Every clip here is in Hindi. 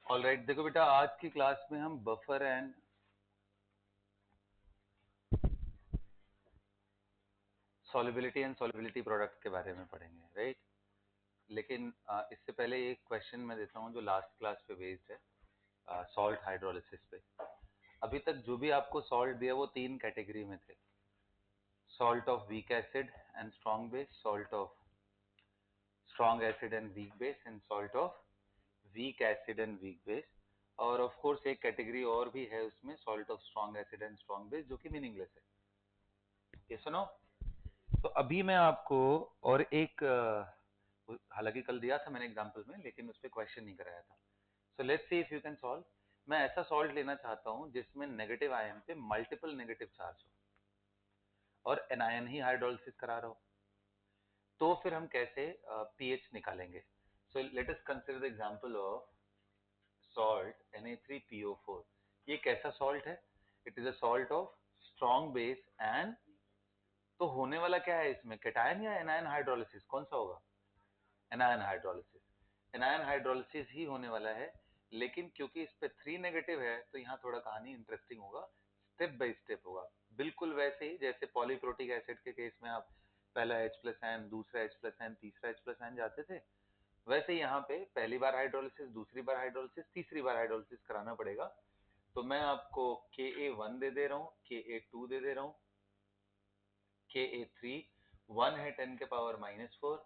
ऑलराइट, देखो बेटा, आज की क्लास में हम बफर एंड सॉल्युबिलिटी प्रोडक्ट के बारे में पढ़ेंगे, राइट। लेकिन इससे पहले एक क्वेश्चन मैं देता हूँ जो लास्ट क्लास पे बेस्ड है, सॉल्ट हाइड्रोलिसिस पे। अभी तक जो भी आपको सॉल्ट दिया वो तीन कैटेगरी में थे: salt of weak acid and strong base, salt of strong acid and weak base, and salt of weak acid and weak base. और ऑफ कोर्स एक कैटेगरी और भी है उसमें, salt of strong acid and strong base, जो कि मीनिंगलेस है। ये सुनो। तो अभी मैं आपको और एक हालांकि कल दिया था मैंने एग्जांपल में, लेकिन उस पर क्वेश्चन नहीं कराया था। So let's see if you can solve. मैं ऐसा सॉल्ट लेना चाहता हूं जिसमें नेगेटिव आयन पे मल्टीपल नेगेटिव चार्ज हो और एनायन ही हाइड्रोलिसिस करा रहा हो। तो फिर हम कैसे पीएच निकालेंगे? So let us consider the example of salt Na3PO4। ये कैसा सॉल्ट है? It is a salt of strong base and, तो होने वाला क्या है इसमें, कैटायन या एनायन हाइड्रोलिसिस? कौन सा होगा? Anion hydrolysis. एनायन हाइड्रोलिसिस ही होने वाला है। लेकिन क्योंकि इस पे 3 नेगेटिव है तो यहाँ थोड़ा कहानी इंटरेस्टिंग होगा, स्टेप बाय स्टेप होगा। बिल्कुल वैसे ही जैसे पॉलीप्रोटिक एसिड के केस में आप पहला H प्लस एन, दूसरा H प्लस एन, तीसरा H प्लस एन जाते थे, वैसे यहाँ पे पहली बार हाइड्रोलिसिस, दूसरी बार हाइड्रोलिसिस, तीसरी बार हाइड्रोलिसिस कराना पड़ेगा। तो मैं आपको Ka1 दे दे रहा हूँ, Ka2 दे दे रहा हूँ, Ka3, 1 है 10 के पावर -4,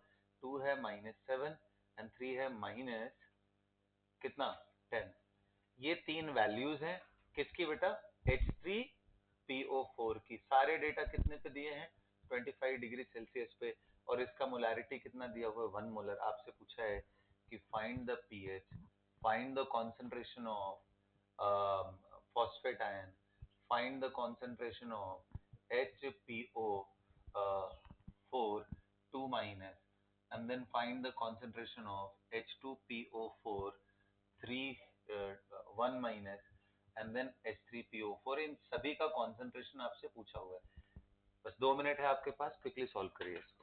2 है -7 एंड 3 है माइनस कितना, 10। ये तीन वैल्यूज हैं किसकी बेटा? H3PO4 की। सारे डेटा कितने पे दिए हैं? 25 डिग्री सेल्सियस पे। और इसका मोलारिटी कितना दिया हुआ है? 1 मोलर। आपसे पूछा है कि find the pH, find the concentration of phosphate ion, find the concentration of HPO4 2 minus, and then find the concentration of H2PO4 3 1 minus, and then H3PO4। इन सभी का कॉन्सेंट्रेशन आपसे पूछा हुआ है। बस 2 मिनट है आपके पास, क्विकली सॉल्व करिए इसको।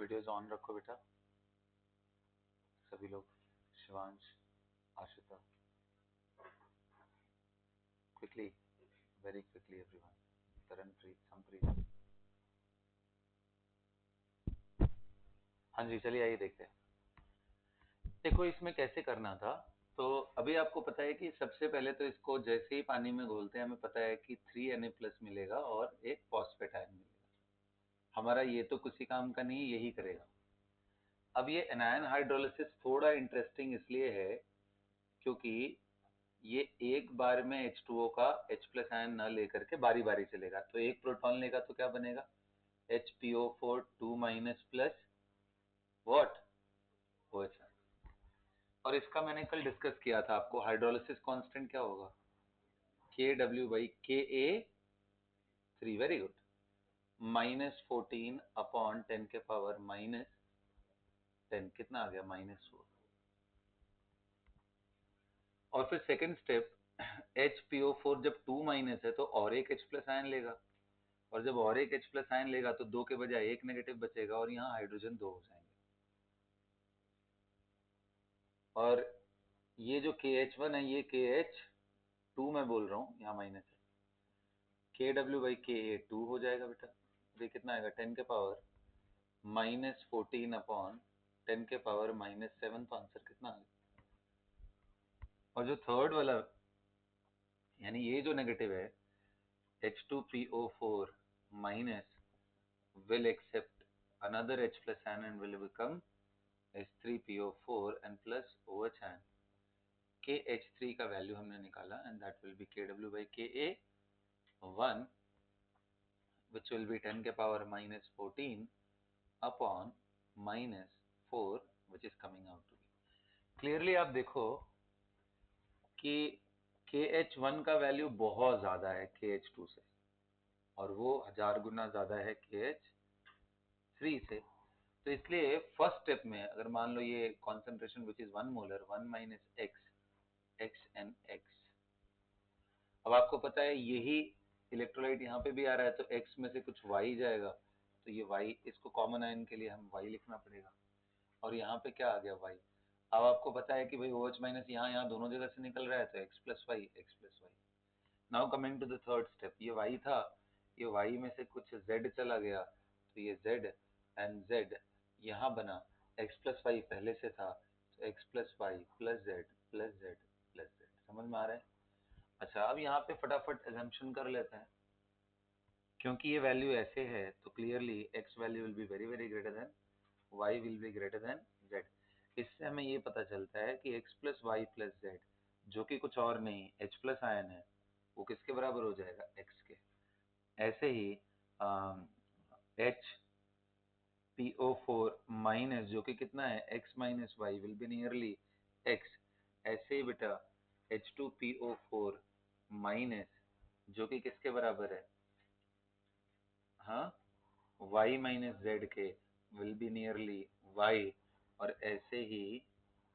वीडियोस ऑन रखो बेटा, सभी लोग, Shivansh, Ashita, quickly, very quickly everyone, Taranpreet, Sampreet. हाँ जी, चलिए आइए देखते हैं। देखो इसमें कैसे करना था। तो अभी आपको पता है कि सबसे पहले तो इसको जैसे ही पानी में घोलते हैं हमें पता है कि 3Na+ मिलेगा और एक फॉस्फेट आयन मिलेगा। हमारा ये तो किसी काम का नहीं, यही करेगा। अब ये एनायन हाइड्रोलिसिस थोड़ा इंटरेस्टिंग इसलिए है क्योंकि ये एक बार में H2O का H+ आयन न लेकर के बारी बारी चलेगा। तो एक प्रोटॉन लेगा तो क्या बनेगा, HPO4 2- प्लस व्हाट, OH। और इसका मैंने कल डिस्कस किया था आपको, हाइड्रोलिसिस कांस्टेंट क्या होगा, KW/Ka3, वेरी गुड, -14/10⁻⁻10, कितना आ गया, -4। और फिर सेकंड स्टेप, HPO4 जब 2- है तो और एक H+ आयन लेगा, और जब और एक H+ आयन लेगा तो 2 के बजाय एक नेगेटिव बचेगा और यहाँ हाइड्रोजन 2 हो जाएंगे। और ये जो KH1 है ये KH2 मैं बोल रहा हूँ, यहाँ माइनस है, KW/Ka2 हो जाएगा बेटा। ये कितना आएगा, 10⁻14/10⁻⁷ तो आंसर कितना आ गया। और जो थर्ड वाला यानी ये जो नेगेटिव है H2PO4- will accept another H+ ion and will become H3PO4 and plus OH ion। KH3 का वैल्यू हमने निकाला and that will be KW/Ka1 which will be 10⁻⁻14 upon -4 which is coming out to be। Clearly आप देखो कि KH1 का वैल्यू बहुत ज्यादा है KH2 से और वो 1000 गुना ज्यादा है KH3 से। तो इसलिए फर्स्ट स्टेप में अगर मान लो ये concentration which is 1 molar 1 - x XNX। अब आपको पता है यही इलेक्ट्रोलाइट यहाँ पे भी आ रहा है तो x में से कुछ y जाएगा, तो ये y, इसको कॉमन आयन के लिए हम y लिखना पड़ेगा। और यहाँ पे क्या आ गया, y। अब आपको पता है कि भाई OH- यहाँ दोनों जगह से निकल रहा है तो x+y। Now coming to the third step, ये y था, ये y में से कुछ z चला गया तो ये z एंड z यहाँ बना, x+y पहले से था तो x+y plus z plus z plus z। समझ में आ रहा है। अच्छा अब यहाँ पे फटाफट एजम्पशन कर लेते हैं, क्योंकि ये वैल्यू ऐसे है तो clearly x value will be very very greater than y will be greater than z। इससे हमें ये पता चलता है कि x+y प्लस z जो कि कुछ और नहीं H+ आयन है वो किसके बराबर हो जाएगा, x के। ऐसे ही HPO4 माइनस जो कि कितना है x - y will be nearly x। ऐसे ही बेटा H2PO4 माइनस जो कि किसके बराबर है, हाँ, y - z के विल बी नियरली y। और ऐसे ही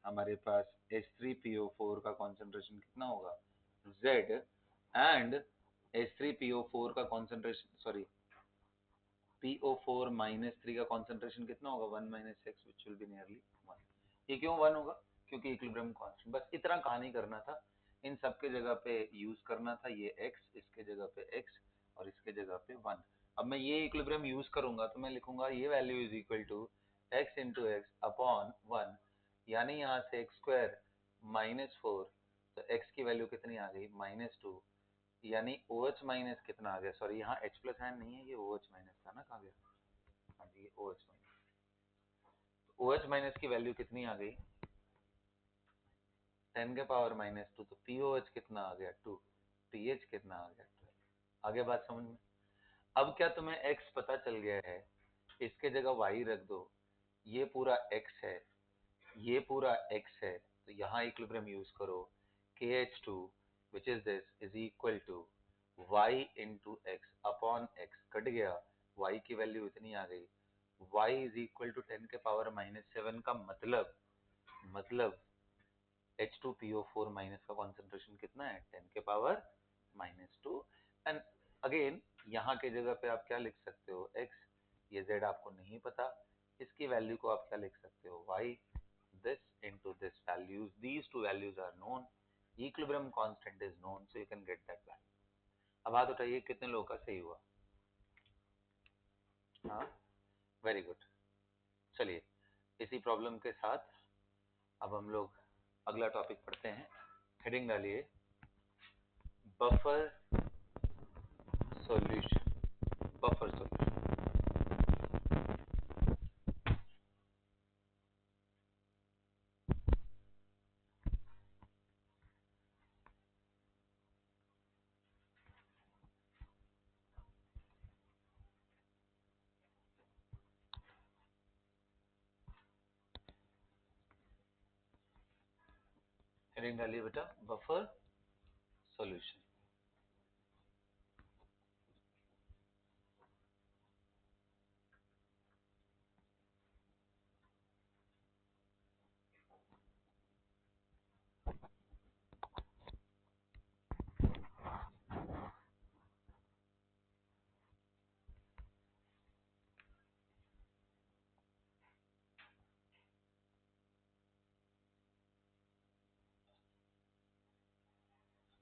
हमारे पास H3PO4 का कॉन्सेंट्रेशन कितना होगा z एंड H3PO4 का कॉन्सेंट्रेशन सॉरी PO4-3 का कॉन्सेंट्रेशन कितना होगा 1 - x which will be nearly 1। ये क्यों 1 होगा, क्योंकि इक्विलिब्रियम कांस्टेंट। बस इतना कहानी करना था, इन सब के जगह पे यूज करना था ये x, इसके जगह पे x और इसके जगह पे 1। अब मैं ये इक्विलिब्रियम यूज करूंगा तो मैं लिखूंगा ये value is equal to x into x upon 1, यानी यहाँ से x² -4 तो x की वैल्यू कितनी आ गई -2, यानी OH माइनस कितना आ गया, सॉरी यहाँ H+ आयन नहीं है, ये OH माइनस था ना, कहाँ गया, हाँ जी ये OH माइनस। तो OH माइनस की वैल्यू कितनी आ गई 10⁻⁻2, तो POH कितना आ गया 2, PH कितना आ गया 12। आगे बात समझ में। अब क्या तुम्हें X पता चल गया है, इसके जगह Y रख दो, ये पूरा X है, ये पूरा X है, तो यहाँ इक्विलिब्रियम यूज करो KH2 which is this is equal to y into x upon x, cut गया, y की वैल्यू इतनी आ गई, y is equal to 10⁻⁻7 का मतलब H2PO4 माइनस का कॉन्सेंट्रेशन कितना है 10⁻⁻2। एंड अगेन यहाँ के जगह पे आप क्या लिख सकते हो x, ये z आपको नहीं पता, इसकी वैल्यू को आप क्या लिख सकते हो, y this into this values, these two values are known, equilibrium constant is known, so you can get that value. अब हाथ उठाइए कितने लोगों का सही हुआ। हाँ, वेरी गुड। चलिए इसी प्रॉब्लम के साथ अब हम लोग अगला टॉपिक पढ़ते हैं। हेडिंग डालिए buffer solution. Buffer solution, heading डालिए बेटा बफर सॉल्यूशन।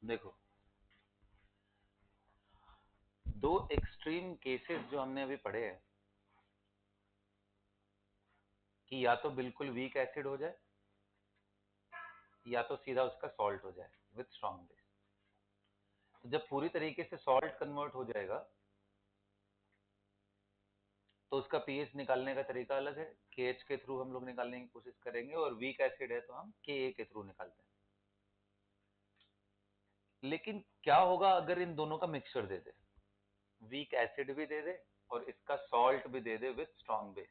देखो दो एक्सट्रीम केसेस जो हमने अभी पढ़े हैं कि या तो बिल्कुल वीक एसिड हो जाए या तो सीधा उसका सॉल्ट हो जाए विथ स्ट्रॉन्ग बेस। तो जब पूरी तरीके से सॉल्ट कन्वर्ट हो जाएगा तो उसका पीएच निकालने का तरीका अलग है। केएच के थ्रू हम लोग निकालने की कोशिश करेंगे और वीक एसिड है तो हम के के थ्रू निकालते हैं। लेकिन क्या होगा अगर इन दोनों का मिक्सचर दे दे, वीक एसिड भी दे दे और इसका सॉल्ट भी दे दे विथ स्ट्रॉन्ग बेस,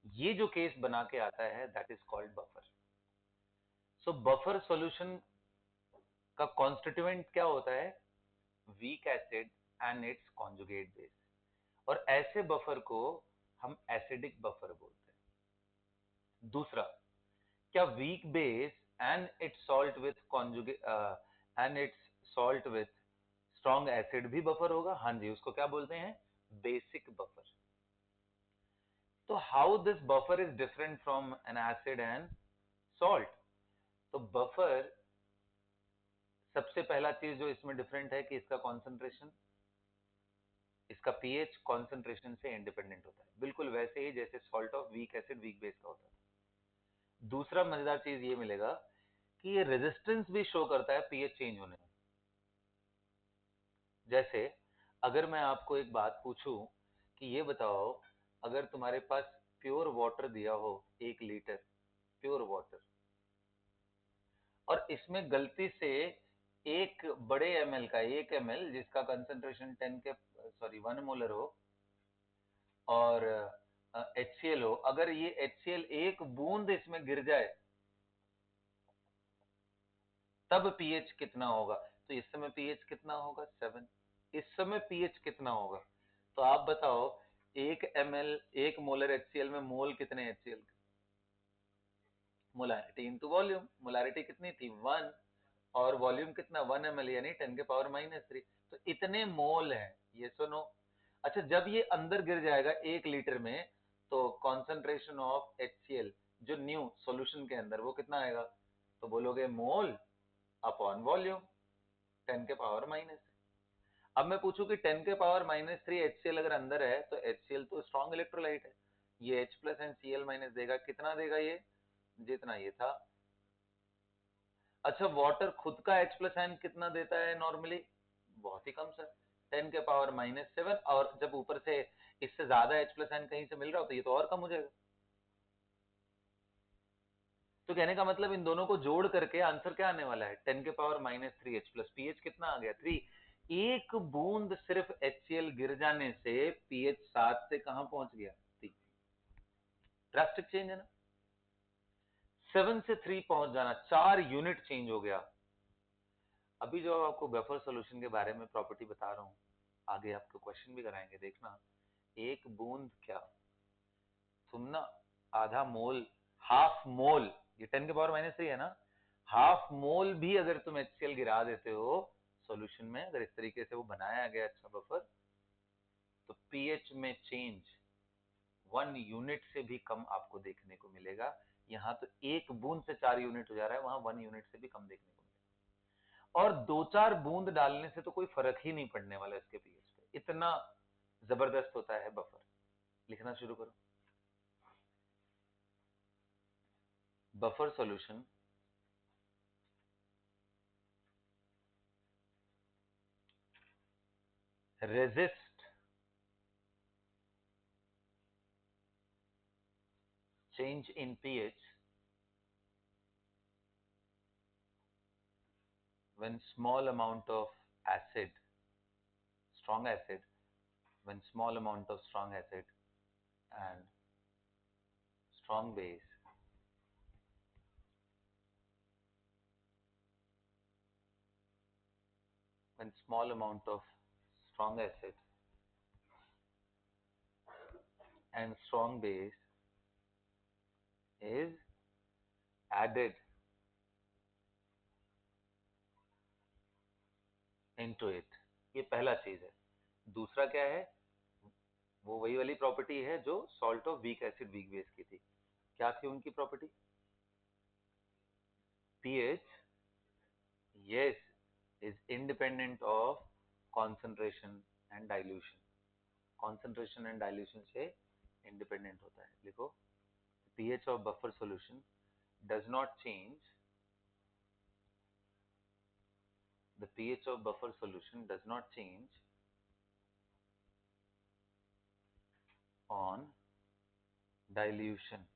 ये जो केस बना के आता है that is called buffer. So buffer solution का कॉन्स्टिट्यूएंट क्या होता है, weak acid and it's conjugate base, और ऐसे बफर को हम एसिडिक बफर बोलते हैं। दूसरा, क्या weak base and it's salt with conjugate and it's salt with strong acid भी बफर होगा? हाँ जी, उसको क्या बोलते हैं, बेसिक बफर। तो how this buffer is different from N acid and salt? तो बफर सबसे पहला चीज जो इसमें डिफरेंट है कि इसका कॉन्सेंट्रेशन, इसका पीएच कॉन्सेंट्रेशन से इंडिपेंडेंट होता है, बिल्कुल वैसे ही जैसे salt of weak acid weak base का होता है। दूसरा मजेदार चीज ये मिलेगा कि ये रेजिस्टेंस भी शो करता है पीएच चेंज होने में। जैसे अगर मैं आपको एक बात पूछूं कि ये बताओ, अगर तुम्हारे पास प्योर वाटर दिया हो 1 लीटर प्योर वाटर, और इसमें गलती से एक बड़े एमएल का 1 ml जिसका कंसेंट्रेशन 1 मोलर हो और HCl हो, अगर ये HCl एक बूंद इसमें गिर जाए तब पीएच कितना होगा? तो इस समय पीएच कितना होगा, 7। इस समय पीएच कितना होगा? तो आप बताओ, 1 ml 1 मोलर HCl में मोल कितने HCl के? Molarity into volume. मोलारिटी कितनी थी, 1, और वॉल्यूम कितना, 1 ml यानी 10⁻³ तो इतने मोल हैं, ये सुनो। अच्छा, जब ये अंदर गिर जाएगा 1 लीटर में तो कॉन्सेंट्रेशन ऑफ HCl जो न्यू सॉल्यूशन के अंदर वो कितना आएगा? तो बोलोगे मोल अपॉन वॉल्यूम 10⁻⁻। अब मैं पूछूं कि 10⁻³ HCl अगर अंदर है तो HCl तो स्ट्रॉन्ग इलेक्ट्रोलाइट है, ये H plus and Cl minus देगा, कितना देगा ये, जितना ये था। अच्छा, वाटर खुद का H प्लस आयन कितना देता है नॉर्मली? बहुत ही कम सर, 10⁻⁷ और जब ऊपर से इससे ज्यादा H प्लस आयन कहीं से मिल रहा हो तो ये तो और कम हो जाएगा। तो कहने का मतलब इन दोनों को जोड़ करके आंसर क्या आने वाला है, 10⁻³ H प्लस, पीएच कितना आ गया, 3। एक बूंद सिर्फ HCl गिर जाने से पीएच 7 से कहां पहुंच गया, 3। ड्रास्टिक चेंज है ना, 7 से 3 पहुंच जाना, 4 यूनिट चेंज हो गया। अभी जो आपको बफर सॉल्यूशन के बारे में प्रॉपर्टी बता रहा हूं, आगे आपको क्वेश्चन भी कराएंगे, देखना। एक बूंद क्या, तुम ना आधा मोल, हाफ मोल, ये 10⁻³ है ना, हाफ मोल भी अगर तुम HCl गिरा देते हो सॉल्यूशन में, अगर इस तरीके से वो बनाया गया अच्छा बफर, तो पीएच में चेंज 1 यूनिट से भी कम आपको देखने को मिलेगा। यहाँ तो 1 बूंद से 4 यूनिट हो जा रहा है, वहां 1 यूनिट से भी कम देखने को मिलेगा। और 2-4 बूंद डालने से तो कोई फर्क ही नहीं पड़ने वाला इसके पीएच पे, इतना जबरदस्त होता है बफर। लिखना शुरू करो। Buffer solution resist change in pH when small amount of acid, strong acid, when small amount of strong acid and strong base when small amount of strong acid and strong base is added into it। ये पहला चीज है। दूसरा क्या है, वो वही वाली प्रॉपर्टी है जो salt of weak acid weak base की थी। क्या थी उनकी property? pH, yes, is independent of concentration and dilution। concentration and dilution से independent होता है। लिखो, pH of buffer solution does not change, the pH of buffer solution does not change on dilution।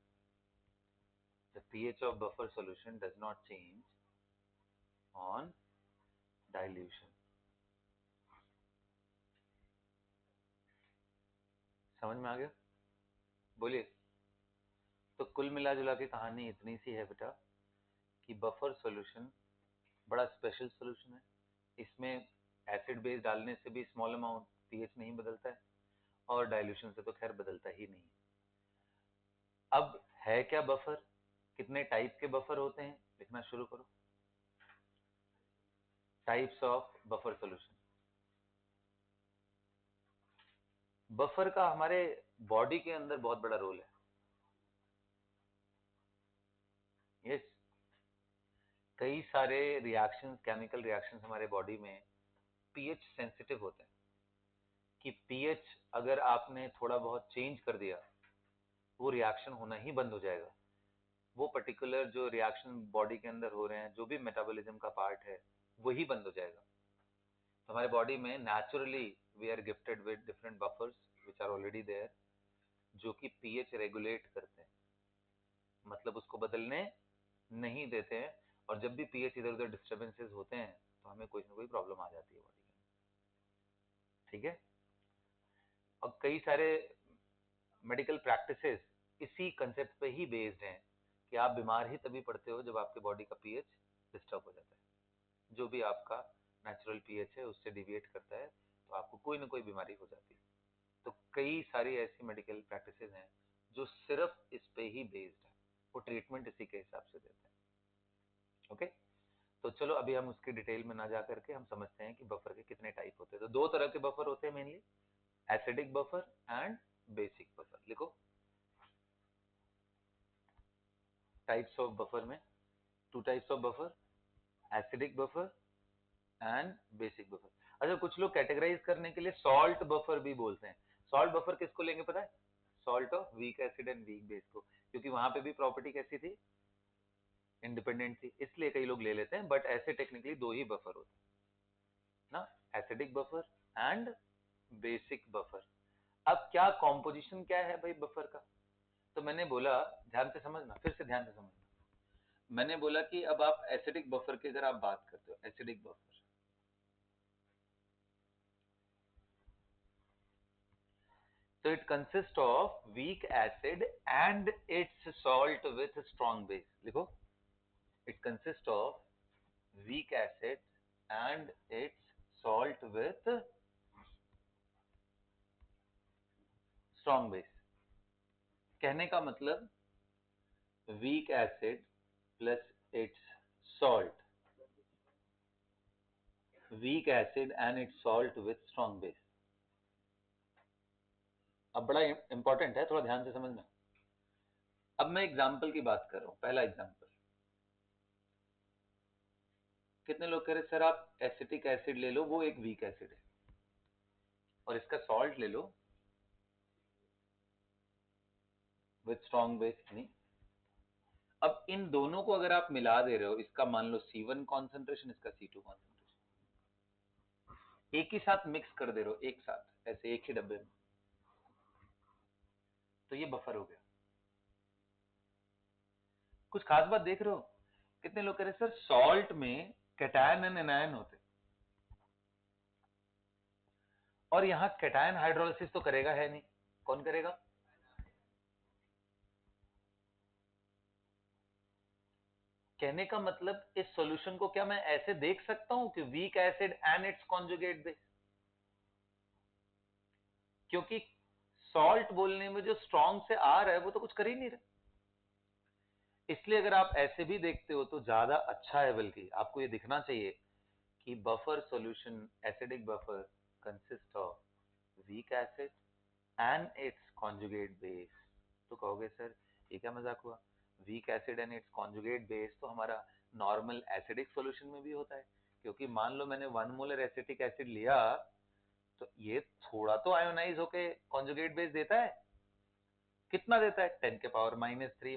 the pH of buffer solution does not change on dilution। समझ में आ गया? बोलिए। तो कुल मिला जुला के कहानी इतनी सी है बेटा कि बफर सॉल्यूशन बड़ा स्पेशल सॉल्यूशन है। इसमें एसिड बेस डालने से भी स्मॉल अमाउंट पीएच नहीं बदलता है, और डाइल्यूशन से तो खैर बदलता ही नहीं। अब है क्या बफर? कितने टाइप के बफर होते हैं? लिखना शुरू करो। Types of buffer solution. Buffer का हमारे बॉडी के अंदर बहुत बड़ा रोल है। यस, कई सारे रिएक्शंस, केमिकल रिएक्शंस हमारे बॉडी में पीएच सेंसिटिव होते हैं कि पीएच अगर आपने थोड़ा बहुत चेंज कर दिया, वो रिएक्शन होना ही बंद हो जाएगा। वो पर्टिकुलर जो रिएक्शन बॉडी के अंदर हो रहे हैं, जो भी मेटाबॉलिज्म का पार्ट है, वही बंद हो जाएगा। तो हमारे बॉडी में naturally we are gifted with different buffers which are already there, जो कि पीएच रेगुलेट करते हैं, मतलब उसको बदलने नहीं देते हैं। और जब भी पीएच इधर उधर डिस्टर्बेंसेस होते हैं तो हमें कोई ना कोई प्रॉब्लम आ जाती है बॉडी में। ठीक है? और कई सारे मेडिकल प्रैक्टिसेस इसी कंसेप्ट पे ही बेस्ड हैं कि आप बीमार ही तभी पड़ते हो जब आपके बॉडी का पीएच डिस्टर्ब हो जाता है। जो भी आपका नेचुरल पीएच है उससे डिविएट करता है तो आपको कोई ना कोई बीमारी हो जाती है। तो कई सारी ऐसी मेडिकल प्रैक्टिसेस हैं जो सिर्फ इस पे ही बेस्ड है, वो ट्रीटमेंट इसी के हिसाब से देते हैं। ओके, तो चलो अभी हम उसकी डिटेल में ना जा करके हम समझते हैं कि बफर के कितने टाइप होते हैं। तो दो तरह के बफर होते हैं mainly, acidic buffer and basic buffer. लिखो, टाइप्स ऑफ बफर में 2 types of buffer, acidic buffer and basic buffer. अच्छा, कुछ लोग कैटेगराइज करने के लिए सॉल्ट बफर भी बोलते हैं। सॉल्ट बफर किसको लेंगे पता है? Salt of weak acid and weak base को, क्योंकि वहां पे भी प्रॉपर्टी कैसी थी? इंडिपेंडेंट थी, इसलिए कई लोग ले लेते हैं। बट ऐसे टेक्निकली दो ही बफर होते हैं ना, acidic buffer and basic buffer. अब क्या कॉम्पोजिशन क्या है भाई बफर का? तो मैंने बोला, ध्यान से समझना, फिर से ध्यान से समझना। मैंने बोला कि अब आप एसिडिक बफर की अगर आप बात करते हो, acidic buffer, so it consists of weak acid and its salt with strong base। लिखो, it consists of weak acid and its salt with strong base। कहने का मतलब weak acid plus its salt, weak acid and its salt with strong base। अब बड़ा इंपॉर्टेंट है, थोड़ा ध्यान से समझना। अब मैं एग्जाम्पल की बात कर रहा हूं, पहला एग्जाम्पल। कितने लोग कह रहे सर आप एसिटिक एसिड ले लो, वो एक वीक एसिड है, और इसका सॉल्ट ले लो विथ स्ट्रॉन्ग बेस नहीं। अब इन दोनों को अगर आप मिला दे रहे हो, इसका मान लो C1 कॉन्सेंट्रेशन, इसका C2 कॉन्सेंट्रेशन, एक ही साथ मिक्स कर दे रहे हो, एक साथ ऐसे एक ही डब्बे में, तो ये बफर हो गया। कुछ खास बात देख रहे हो? कितने लोग कह रहे सर सॉल्ट में कैटायन एंड एनायन होते, और यहां कैटायन हाइड्रोलिसिस तो करेगा है नहीं, कौन करेगा? कहने का मतलब इस सॉल्यूशन को क्या मैं ऐसे देख सकता हूं कि weak acid and it's conjugate base? क्योंकि सॉल्ट बोलने में जो स्ट्रॉन्ग से आ रहा है वो तो कुछ कर ही नहीं रहा। इसलिए अगर आप ऐसे भी देखते हो तो ज्यादा अच्छा है, बल्कि आपको ये दिखना चाहिए कि buffer solution, acidic buffer consist of weak acid and it's conjugate base. तो कहोगे सर ये क्या मजाक हुआ, weak acid and it's conjugate base तो हमारा नॉर्मल एसिडिक सॉल्यूशन में भी होता है। क्योंकि मान लो मैंने 1 मोलर एसिटिक एसिड लिया, तो ये थोड़ा तो आयोनाइज होके कॉन्जुगेट बेस देता है। कितना देता है? 10⁻³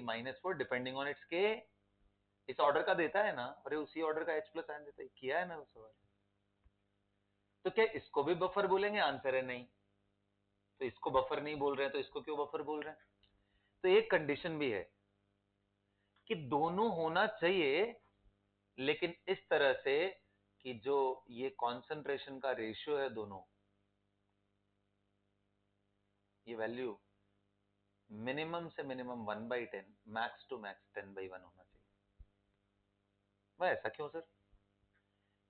-4 डिपेंडिंग ऑन इट्स के। इस ऑर्डर का देता है ना, अरे उसी ऑर्डर का H+ आयन देता है, किया है ना उस सवाल। तो क्या इसको भी बफर बोलेंगे? आंसर है नहीं। तो इसको बफर नहीं बोल रहे हैं तो इसको क्यों बफर बोल रहे हैं? तो एक कंडीशन भी है कि दोनों होना चाहिए, लेकिन इस तरह से कि जो ये कॉन्सेंट्रेशन का रेशियो है दोनों, ये वैल्यू मिनिमम से मिनिमम 1/10, मैक्स टू मैक्स 10/1 होना चाहिए। वह ऐसा क्यों सर?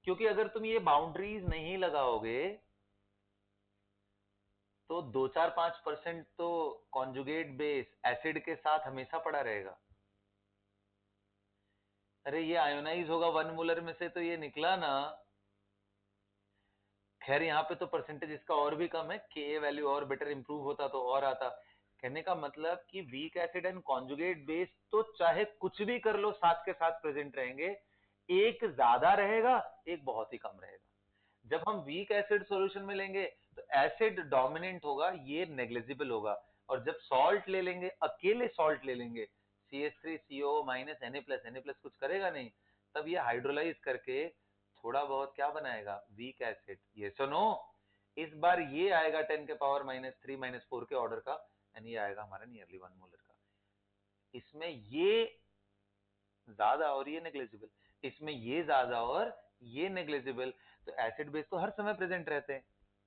क्योंकि अगर तुम ये बाउंड्रीज नहीं लगाओगे तो 2-4-5% तो कॉन्जुगेट बेस एसिड के साथ हमेशा पड़ा रहेगा। अरे ये आयोनाइज होगा 1 मोलर में से, तो ये निकला ना। खैर यहाँ पे तो परसेंटेज इसका और भी कम है, के वैल्यू और बेटर इंप्रूव होता तो और आता। कहने का मतलब कि weak acid and conjugate base तो चाहे कुछ भी कर लो साथ के साथ प्रेजेंट रहेंगे, एक ज्यादा रहेगा, एक बहुत ही कम रहेगा। जब हम वीक एसिड सॉल्यूशन में लेंगे तो एसिड डोमिनेंट होगा, ये नेग्लिजिबल होगा। और जब सॉल्ट ले लेंगे, अकेले सॉल्ट ले लेंगे, CH3CO Na+, कुछ करेगा नहीं, तब ये हाइड्रोलाइज करके थोड़ा बहुत क्या बनाएगा? Weak acid. ये सुनो, इस बार ये आएगा 10⁻³ के ऑर्डर का, एंड ये आएगा हमारा नियरली 1 मोलर का। इसमें ये ज्यादा और ये नेग्लिजिबल, इसमें ये ज्यादा और ये नेग्लिजिबल। तो एसिड बेस तो हर समय प्रेजेंट रहते हैं,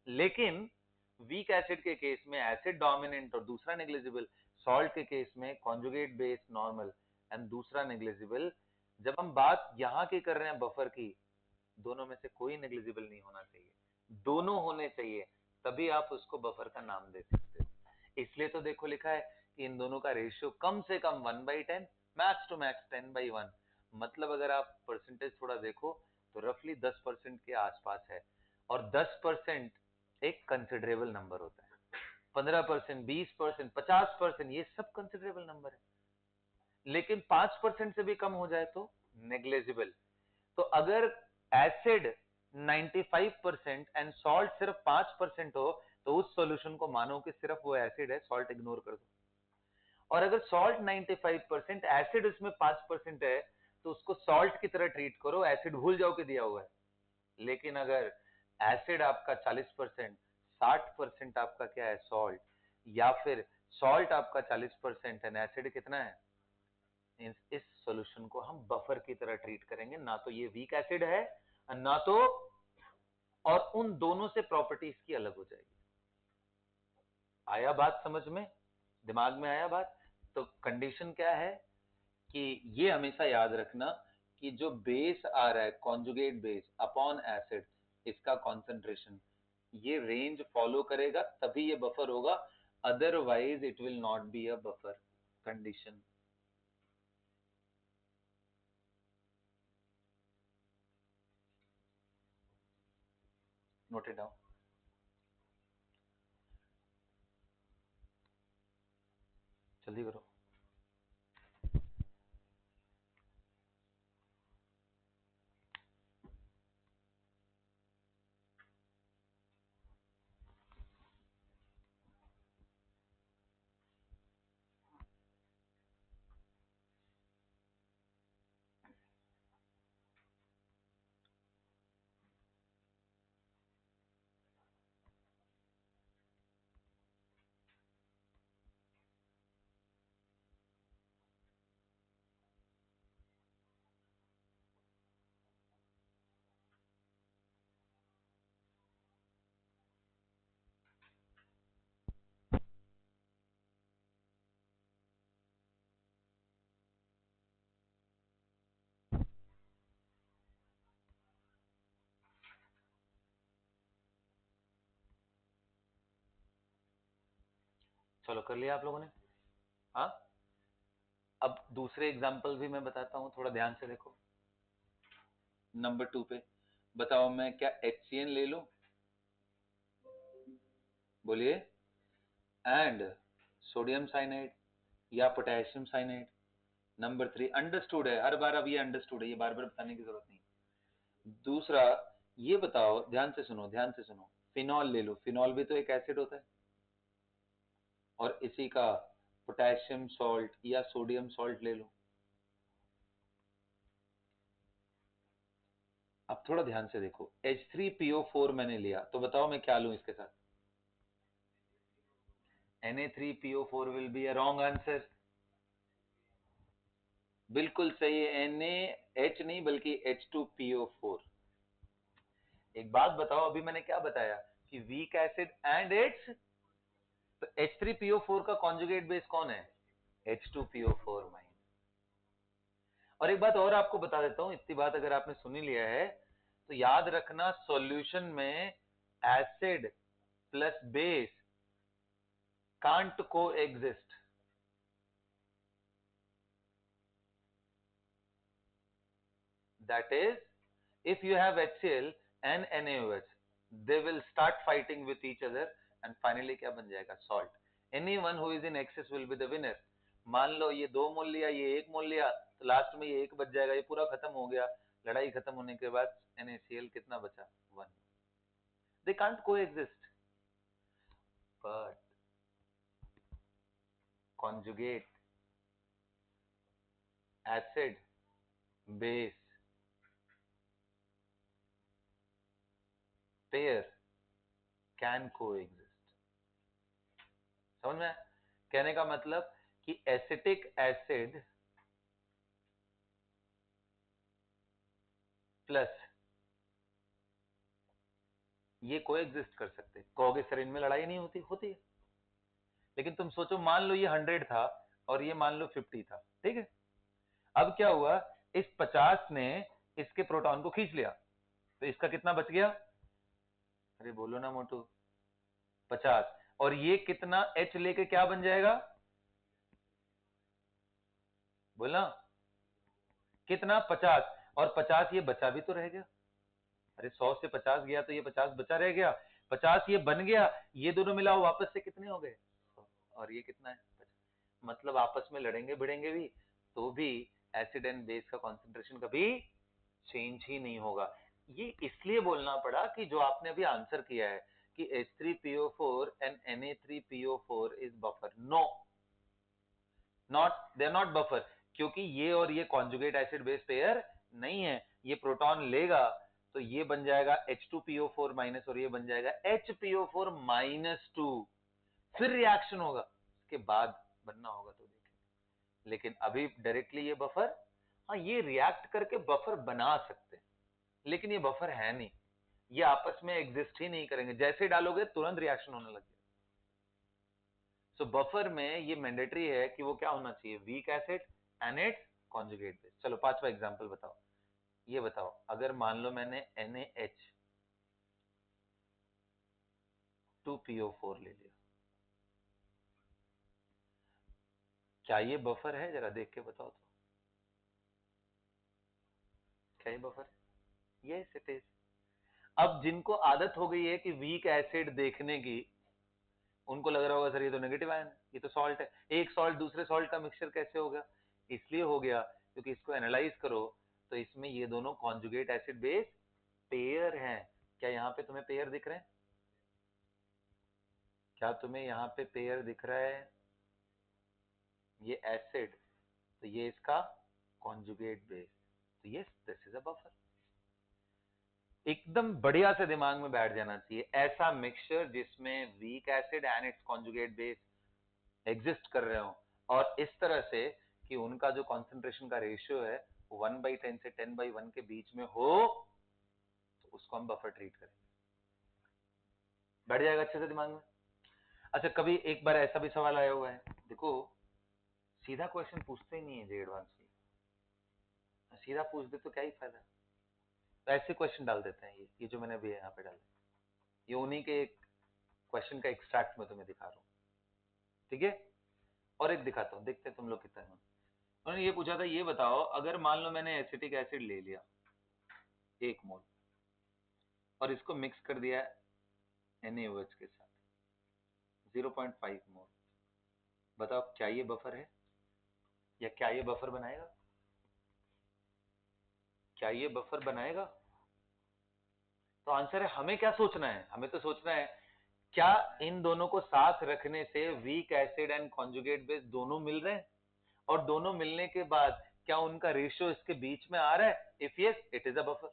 लेकिन वीक एसिड के केस में एसिड डोमिनेंट और दूसरा नेग्लिजिबल, सॉल्ट के केस में कॉन्जुगेट बेस नॉर्मल एंड दूसरा नेग्लिजिबल। जब हम बात यहां की कर रहे हैं बफर की, दोनों में से कोई नेग्लिजिबल नहीं होना चाहिए, दोनों होने चाहिए, तभी आप उसको बफर का नाम दे सकते हो। इसलिए तो देखो लिखा है कि इन दोनों का रेशियो कम से कम 1/10, मैक्स टू मैक्स 10/1। मतलब अगर आप परसेंटेज थोड़ा देखो तो रफली 10% के आसपास है, और 10% एक कंसिडरेबल नंबर होता है। 15%, 20%, 50%, ये सब कंसिडरेबल नंबर है। लेकिन 5% से भी कम हो जाए तो नेग्लेजिबल। तो अगर एसिड 95% एंड सॉल्ट सिर्फ 5% हो, तो उस सॉल्यूशन को मानो कि सिर्फ वो एसिड है, सॉल्ट इग्नोर कर दो। और अगर सॉल्ट 95%, एसिड उसमें 5% है, तो उसको सॉल्ट की तरह ट्रीट करो, एसिड भूल जाओ कि दिया हुआ है। लेकिन अगर एसिड आपका 40%, 60% आपका क्या है? सॉल्ट। या फिर सॉल्ट आपका 40% है, एसिड कितना है? इस सॉल्यूशन को हम बफर की तरह ट्रीट करेंगे, ना तो ये वीक एसिड है ना तो, और उन दोनों से प्रॉपर्टीज की अलग हो जाएगी। आया बात समझ में? दिमाग में आया बात? तो कंडीशन क्या है कि ये हमेशा याद रखना कि जो बेस आ रहा है कॉन्जुगेट बेस अपॉन एसिड, इसका कॉन्सेंट्रेशन ये रेंज फॉलो करेगा तभी ये बफर होगा, otherwise it will not be a buffer condition. Note it down. जल्दी करो। चलो कर लिया आप लोगों ने? हाँ, अब दूसरे एग्जाम्पल भी मैं बताता हूं, थोड़ा ध्यान से देखो। नंबर 2 पे बताओ, मैं क्या HCN ले लूं? बोलिए। एंड सोडियम साइनाइड या पोटेशियम साइनाइड। नंबर 3 अंडरस्टूड है, हर बार अब ये अंडरस्टूड है, ये बार बार बताने की जरूरत नहीं। दूसरा ये बताओ, ध्यान से सुनो, ध्यान से सुनो, फिनॉल ले लो। फिनॉल भी तो एक एसिड होता है, और इसी का पोटेशियम सॉल्ट या सोडियम सॉल्ट ले लो। अब थोड़ा ध्यान से देखो, H3PO4 मैंने लिया, तो बताओ मैं क्या लूं इसके साथ? Na3PO4 will be a wrong answer। बिल्कुल सही है, NaH नहीं बल्कि H2PO4। एक बात बताओ, अभी मैंने क्या बताया कि वीक एसिड एंड इट्स, तो H3PO4 का कॉन्जुगेट बेस कौन है? H2PO4 mine. और एक बात और आपको बता देता हूं, इतनी बात अगर आपने सुनी लिया है तो याद रखना, सॉल्यूशन में एसिड प्लस बेस कांट को exist. That is, if you have HCl and NaOH, they will start fighting with each other and finally क्या बन जाएगा? Salt। Anyone who is in excess will be the winner। मान लो ये 2 मोल लिया, ये 1 मोल लिया, तो लास्ट में ये 1 बच जाएगा, ये पूरा खत्म हो गया। लड़ाई खत्म होने के बाद NaCl कितना बचा? 1। They can't coexist, but conjugate acid base pair can coexist। समझ में? कहने का मतलब कि एसिटिक एसिड प्लस ये कोएग्जिस्ट कर सकते हैं। कहोगे सर इनमें लड़ाई नहीं होती? होती है। लेकिन तुम सोचो, मान लो ये 100 था और ये मान लो 50 था, ठीक है? अब क्या हुआ, इस 50 ने इसके प्रोटॉन को खींच लिया, तो इसका कितना बच गया? अरे बोलो ना मोटू। 50। और ये कितना H लेके क्या बन जाएगा? बोलना कितना? 50। और 50 ये बचा भी तो रह गया। अरे 100 से 50 गया तो ये 50 बचा रह गया। 50 ये बन गया, ये दोनों मिलाओ वापस से कितने हो गए? 100। और ये कितना है? 50। मतलब आपस में लड़ेंगे भिड़ेंगे भी तो भी एसिड एंड बेस का कॉन्सेंट्रेशन कभी चेंज ही नहीं होगा। ये इसलिए बोलना पड़ा कि जो आपने अभी आंसर किया है कि H3PO4 and Na3PO4 is buffer, no, not, they are not buffer, क्योंकि ये और ये कॉन्जुगेट एसिड बेस पेयर नहीं है। ये प्रोटॉन लेगा तो ये बन जाएगा H2PO4 माइनस, और ये बन जाएगा HPO4 माइनस 2। फिर रिएक्शन होगा, उसके बाद बनना होगा तो देखेंगे। लेकिन अभी डायरेक्टली ये बफर, हाँ ये रिएक्ट करके बफर बना सकते हैं, लेकिन ये बफर है नहीं, ये आपस में एग्जिस्ट ही नहीं करेंगे। जैसे डालोगे तुरंत रिएक्शन होने लगे। सो बफर में ये मैंडेटरी है कि वो क्या होना चाहिए? Weak acid and it's conjugate base. चलो 5वां एग्जांपल बताओ। ये बताओ, अगर मान लो मैंने NaH2PO4 ले लिया, क्या ये बफर है? जरा देख के बताओ तो, क्या ये बफर है? Yes it is. अब जिनको आदत हो गई है कि वीक एसिड देखने की, उनको लग रहा होगा सर ये तो नेगेटिव आयन, ये तो सॉल्ट है। एक सॉल्ट दूसरे सॉल्ट का मिक्सचर कैसे होगा? इसलिए हो गया क्योंकि इसको एनालाइज करो तो इसमें ये दोनों कॉन्जुगेट एसिड बेस पेयर हैं। क्या यहाँ पे तुम्हें पेयर दिख रहे हैं? क्या तुम्हें यहाँ पे पेयर दिख रहा है? ये एसिड, तो ये इसका कॉन्जुगेट बेस, तो ये दिस इज अ बफर। एकदम बढ़िया से दिमाग में बैठ जाना चाहिए, ऐसा मिक्सचर जिसमें weak acid and it's conjugate base exist कर रहे हो और इस तरह से कि उनका जो कॉन्सेंट्रेशन का रेशियो है 1/10 से 10/1 के बीच में हो, तो उसको हम बफर ट्रीट करेंगे। बैठ जाएगा अच्छे से दिमाग में। अच्छा, कभी एक बार ऐसा भी सवाल आया हुआ है, देखो सीधा क्वेश्चन पूछते ही नहीं है जे एडवांस में, सीधा पूछ दे तो क्या ही फायदा। तो ऐसे क्वेश्चन डाल देते हैं, ये जो मैंने अभी यहाँ पे डाला, ये उन्हीं के क्वेश्चन का एक्सट्रैक्ट में तुम्हें दिखा रहा हूँ, ठीक है। और एक दिखाता हूँ, देखते हैं तुम लोग कितना है। उन्होंने ये पूछा था, ये बताओ अगर मान लो मैंने एसिटिक एसिड ले लिया 1 मोल और इसको मिक्स कर दिया NaOH के साथ 0.5 मोल, बताओ क्या ये बफर है या क्या ये बफर बनाएगा? क्या ये बफर बनाएगा? तो आंसर है, हमें क्या सोचना है, हमें तो सोचना है क्या इन दोनों को साथ रखने से weak acid and conjugate base दोनों मिल रहे हैं, और दोनों मिलने के बाद क्या उनका रेशियो इसके बीच में आ रहा है? If yes, it is a buffer.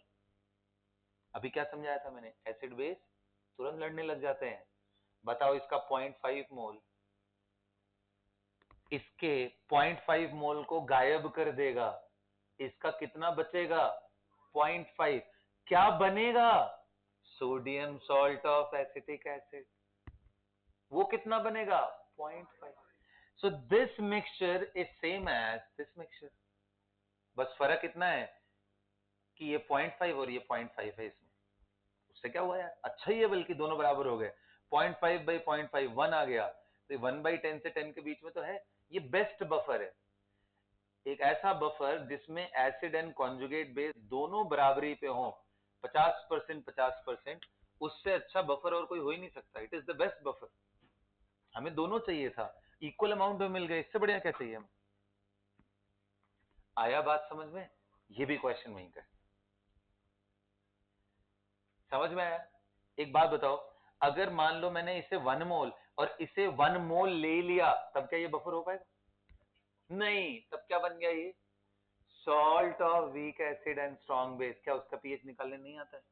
अभी क्या समझाया था मैंने? एसिड बेस तुरंत लड़ने लग जाते हैं। बताओ इसका 0.5 मोल इसके 0.5 मोल को गायब कर देगा, इसका कितना बचेगा? 0.5। क्या बनेगा? Sodium salt of acetic acid. वो कितना बनेगा? 0.5। So this mixture is same as this mixture, बस फर्क इतना है कि ये 0.5 और ये 0.5 है इसमें। उससे क्या हुआ यार, अच्छा ही है, बल्कि दोनों बराबर हो गए। 0.5/0.5 1 आ गया, तो 1/10 से 10 के बीच में तो है। ये बेस्ट बफर है, एक ऐसा बफर जिसमें एसिड एंड कॉन्जुगेट बेस दोनों बराबरी पे हो, 50% 50%। उससे अच्छा बफर और कोई हो ही नहीं सकता। It is the best buffer. हमें दोनों चाहिए था, इक्वल अमाउंट में मिल गए, इससे बढ़िया क्या चाहिए हमें? आया बात समझ में? ये भी क्वेश्चन वहीं का समझ में आया? एक बात बताओ, अगर मान लो मैंने इसे 1 मोल और इसे 1 मोल ले लिया, तब क्या ये बफर हो पाएगा? नहीं। तब क्या बन गया ये? Salt of weak acid and strong base. क्या उसका पीएच निकालने नहीं आता है?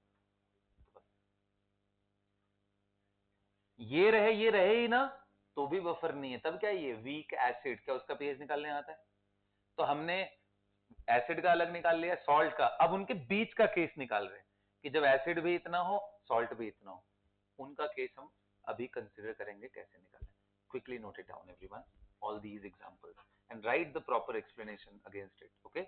ये रहे ही ना, तो भी बफर नहीं है। तब क्या ये वीक एसिड, क्या उसका पीएच निकालने आता है? तो हमने एसिड का अलग निकाल लिया, सॉल्ट का, अब उनके बीच का केस निकाल रहे हैं कि जब एसिड भी इतना हो सॉल्ट भी इतना हो, उनका केस हम अभी कंसिडर करेंगे कैसे निकालें। Quickly note it down everyone, all these examples and right the proper explanation against it. Okay,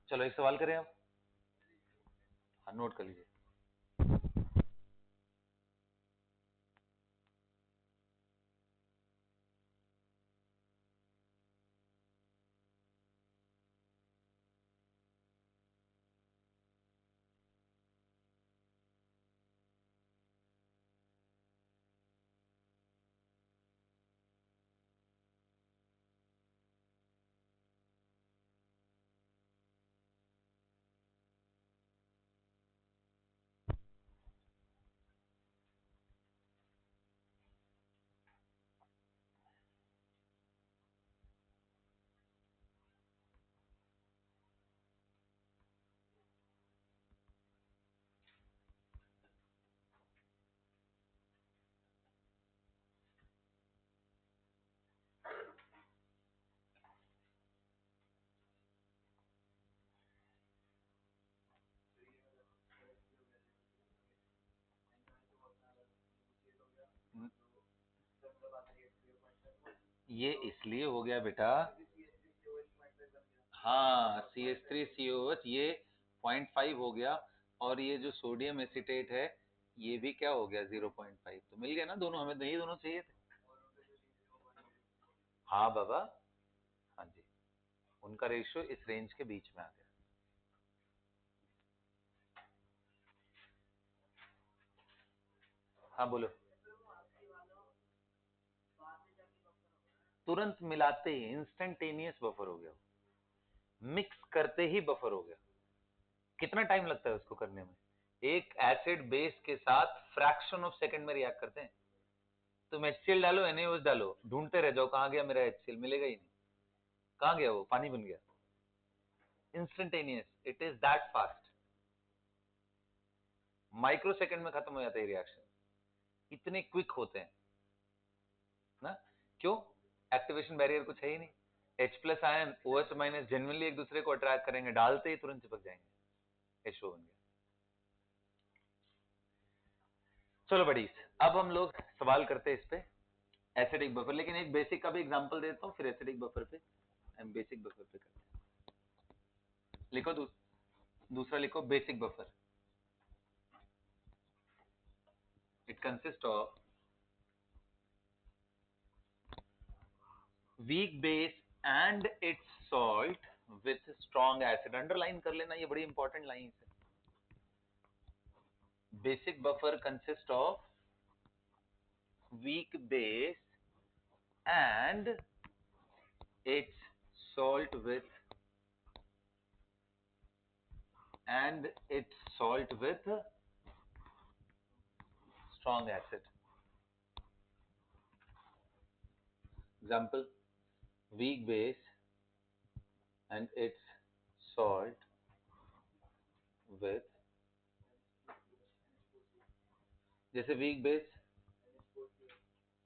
चलो एक सवाल करें अब। हाँ, नोट कर लीजिए। ये इसलिए हो गया बेटा, हाँ CH3COH ये 0.5 हो गया, और ये जो सोडियम एसिटेट है ये भी क्या हो गया 0.5, तो मिल गया ना दोनों, हमें यही दोनों चाहिए थे। हाँ बाबा, हाँ जी, उनका रेशियो इस रेंज के बीच में आ गया। हाँ बोलो। तुरंत मिलाते ही इंस्टेंटेनियस बफर हो गया, मिक्स करते ही बफर हो गया। कितना टाइम लगता है उसको करने में? एक एसिड बेस के साथ फ्रैक्शन ऑफ सेकंड में रिएक्ट करते हैं। तुम HCl डालो, NaOH डालो, ढूंढते रह जाओ कहां गया मेरा HCl, मिलेगा ही नहीं। कहां गया वो, पानी बन गया। Instantaneous, it is that fast, micro second में खत्म हो जाता है रिएक्शन, इतने क्विक होते हैं ना। क्यों? एक्टिवेशन बैरियर कुछ है ही नहीं। H+ आयन OH- जेन्युइनली एक दूसरे को अट्रैक्ट करेंगे, डालते ही तुरंत चिपक जाएंगे, H2 बन गया। चलो बड़ी, अब हम लोग सवाल करते हैं इस पे, एसिडिक बफर, लेकिन एक बेसिक का भी एग्जांपल देता हूँ, फिर एसिडिक बफर पे, हम बेसिक बफर पे करते हैं। लिखो दूसरा लिखो, basic buffer. It consist of weak base and it's salt with strong acid. Underline कर लेना, ये बड़ी इंपॉर्टेंट लाइन है। Basic buffer consist of weak base and its salt with strong acid. Example, weak base and its salt with, जैसे weak base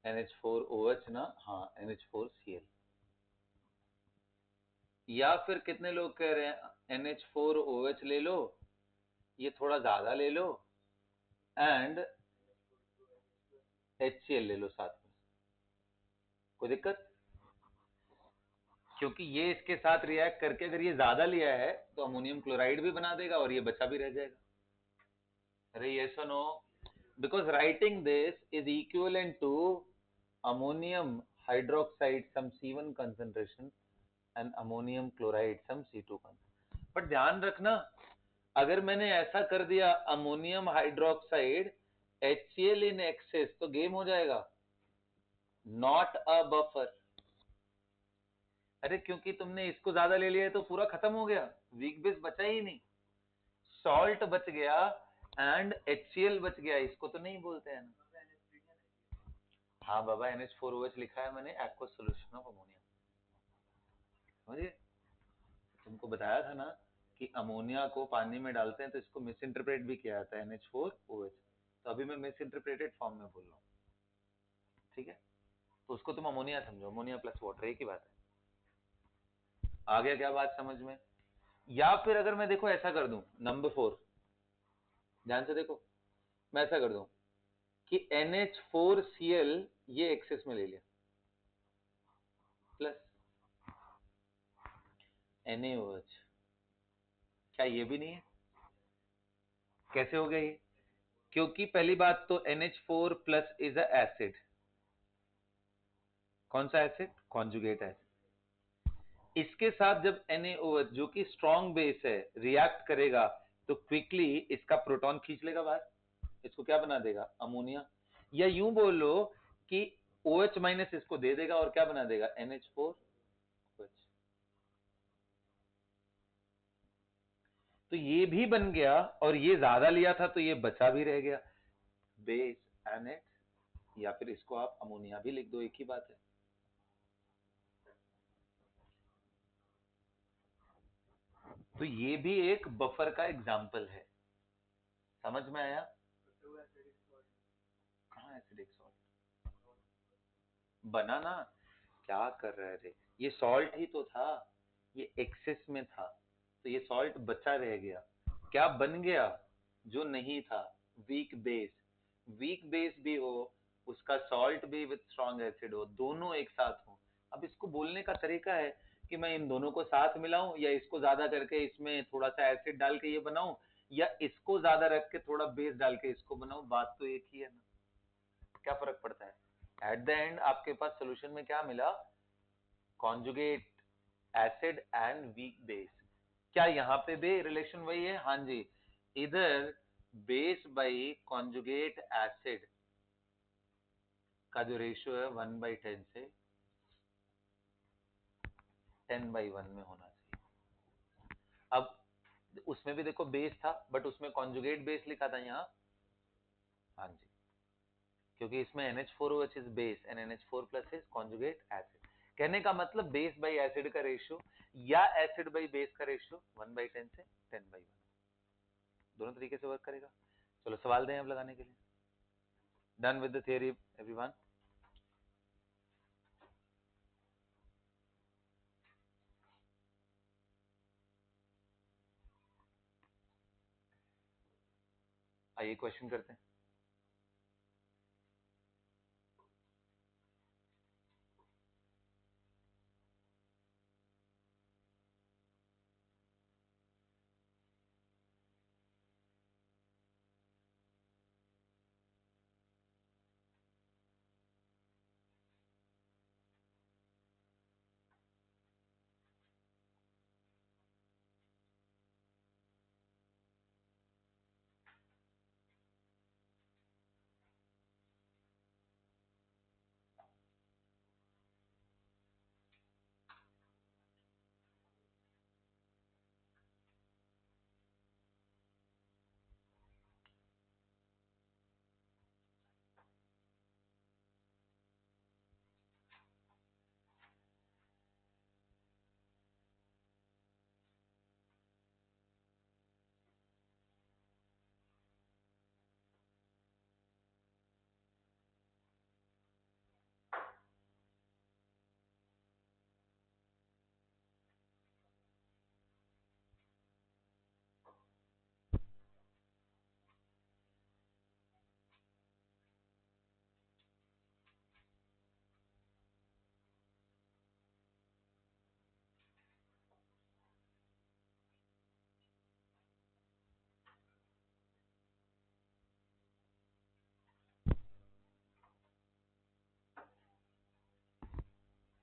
NH4OH ना, हाँ NH4Cl, या फिर कितने लोग कह रहे हैं NH4OH ले लो, ये थोड़ा ज्यादा ले लो, एंड HCl ले लो साथ में, कोई दिक्कत? क्योंकि ये इसके साथ रिएक्ट करके अगर ये ज्यादा लिया है तो अमोनियम क्लोराइड भी बना देगा और ये बचा भी रह जाएगा। अरे yes or no? Because writing this is equivalent to ammonium hydroxide some C1 concentration and ammonium chloride some C2 concentration. But ध्यान रखना, अगर मैंने ऐसा कर दिया ammonium hydroxide HCl in excess तो गेम हो जाएगा, नॉट अ बफर। अरे क्योंकि तुमने इसको ज्यादा ले लिया है तो पूरा खत्म हो गया, वीक बेस बचा ही नहीं, सॉल्ट बच गया एंड HCl बच गया, इसको तो नहीं बोलते हैं ना। हाँ बाबा, NH4OH लिखा है मैंने, एक्वस सॉल्यूशन ऑफ अमोनिया, समझिए। तुमको बताया था ना कि अमोनिया को पानी में डालते हैं तो इसको मिस इंटरप्रेट भी किया जाता है NH4OH, तो अभी मैं मिस इंटरप्रेटेड फॉर्म में बोल रहा हूँ, ठीक है। तो उसको तुम अमोनिया समझो, अमोनिया प्लस वाटर एक ही बात है। आ गया क्या बात समझ में? या फिर अगर मैं देखो ऐसा कर दूं, नंबर 4, ध्यान से देखो, मैं ऐसा कर दूं कि NH4Cl ये एक्सेस में ले लिया, प्लस NaOH, क्या ये भी नहीं है? कैसे हो गया ये? क्योंकि पहली बात तो NH4 plus is a acid, कौन सा एसिड? Conjugate acid. इसके साथ जब NaOH जो कि स्ट्रॉन्ग बेस है रिएक्ट करेगा तो क्विकली इसका प्रोटॉन खींच लेगा बाहर, इसको क्या बना देगा? अमोनिया। या यूं बोलो कि OH- इसको दे देगा और क्या बना देगा? NH4OH। तो ये भी बन गया और ये ज्यादा लिया था तो ये बचा भी रह गया, बेस NH, या फिर इसको आप अमोनिया भी लिख दो, एक ही बात है। तो ये भी एक बफर का एग्जाम्पल है, समझ में आया? कहाँ एसिडिक सॉल्ट बना ना, क्या कर रहे थे, ये सॉल्ट ही तो था, ये एक्सेस में था तो ये सॉल्ट बचा रह गया, क्या बन गया? जो नहीं था, वीक बेस। वीक बेस भी हो, उसका सॉल्ट भी विद स्ट्रॉन्ग एसिड हो, दोनों एक साथ हो, अब इसको बोलने का तरीका है कि मैं इन दोनों को साथ मिलाऊं या इसको ज्यादा करके इसमें थोड़ा सा एसिड डाल के ये बनाऊं या इसको ज्यादा रख के थोड़ा बेस डाल के इसको बनाऊं, बात तो एक ही है ना। क्या फर्क पड़ता है? एट द एंड आपके पास सोल्यूशन में क्या मिला? Conjugate acid and weak base. क्या यहाँ पे भी रिलेशन वही है? हाँ जी, इधर बेस बाई कॉन्जुगेट एसिड का जो रेशियो है 1/10 से 10/1 में होना चाहिए। अब उसमें भी देखो बेस था बट उसमें कॉन्जुगेट बेस लिखा था यहाँ। हाँ जी, क्योंकि इसमें NH4OH is base and NH4+ is conjugate acid. कहने का मतलब बेस बाई एसिड का रेशियो या एसिड बाई बेस का रेशियो 1/10 से 10/1, दोनों तरीके से वर्क करेगा। चलो सवाल दें अब लगाने के लिए। Done with the theory everyone? आइए क्वेश्चन करते हैं।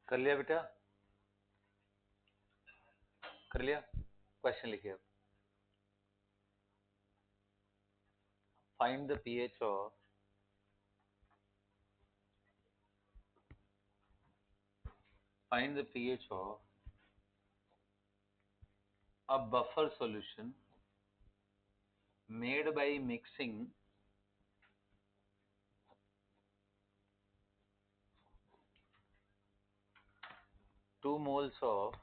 कर लिया बेटा? कर लिया? क्वेश्चन लिखिए अब। Find the pH of find the pH of a buffer solution made by mixing 2 moles of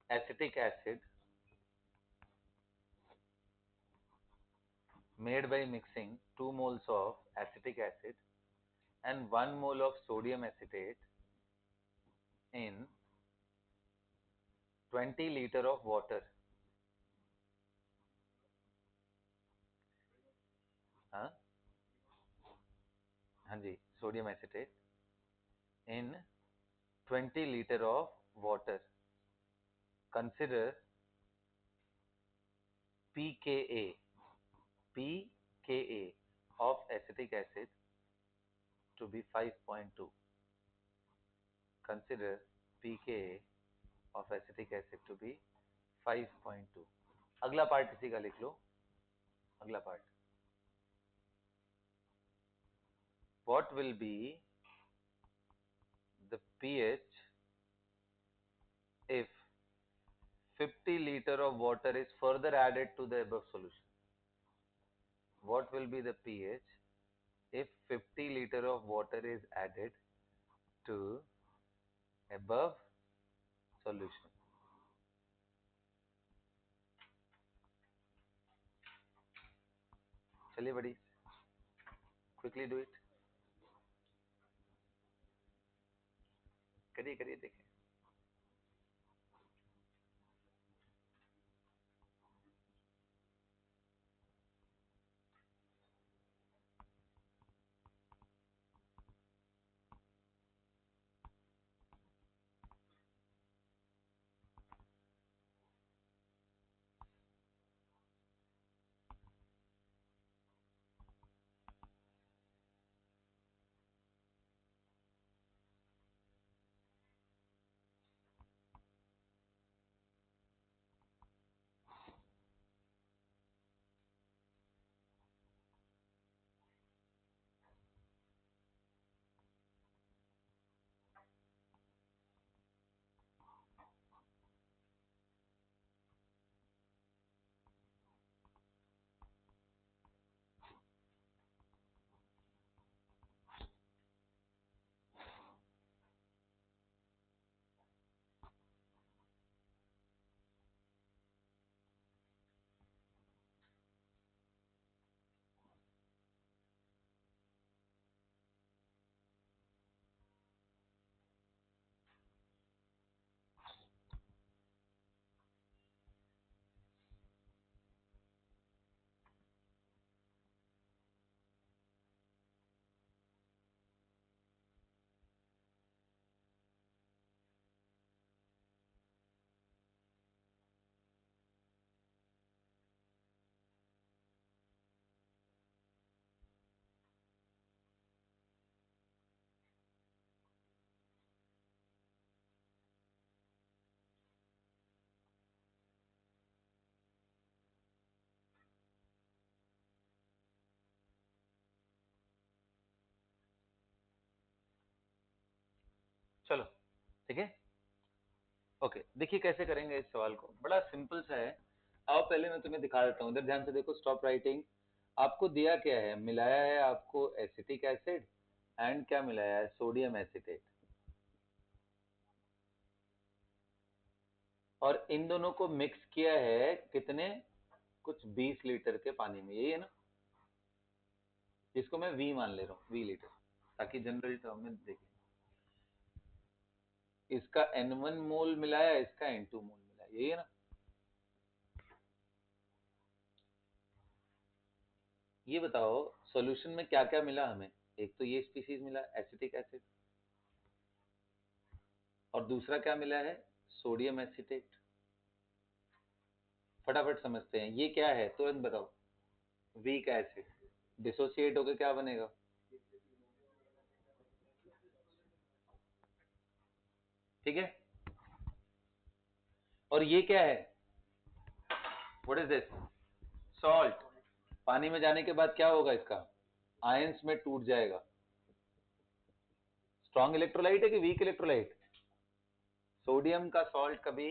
acetic acid made by mixing 2 moles of acetic acid and 1 mole of sodium acetate in 20 liter of water। हाँ हाँ जी, sodium acetate in 20 liter of water। Consider pKa pKa of acetic acid to be 5.2। Consider pKa of acetic acid to be 5.2। अगला पार्ट इसी का लिख लो। अगला part, what will be the pH if 50 liter of water is further added to the above solution? What will be the pH if 50 liter of water is added to above solution? चलिए बड़ी, क्विकली डू इट, करिए करिए देखें। चलो ठीक है। ओके, देखिए कैसे करेंगे इस सवाल को, बड़ा सिंपल सा है। आओ पहले मैं तुम्हें दिखा देता हूँ, इधर ध्यान से देखो, स्टॉप राइटिंग। आपको दिया क्या है, मिलाया है आपको एसिटिक एसिड एंड क्या मिलाया है, सोडियम एसिटेट। और इन दोनों को मिक्स किया है कितने, कुछ 20 लीटर के पानी में, यही है ना, जिसको मैं वी मान ले रहा हूँ, वी लीटर, ताकि जनरल टर्म में देखें। इसका N1 मोल मिलाया, इसका N2 मोल मिलाया, यही है ना। ये बताओ सॉल्यूशन में क्या क्या मिला हमें, एक तो ये स्पीशीज मिला एसिटिक एसिड, और दूसरा क्या मिला है, सोडियम एसिटेट। फटाफट समझते हैं ये क्या है, तुरंत बताओ। वीक एसिड, डिसोसिएट होकर क्या बनेगा, ठीक है। और ये क्या है, व्हाट इज दिस, सॉल्ट। पानी में जाने के बाद क्या होगा, इसका आयंस में टूट जाएगा। स्ट्रॉन्ग इलेक्ट्रोलाइट है कि वीक इलेक्ट्रोलाइट, सोडियम का सॉल्ट कभी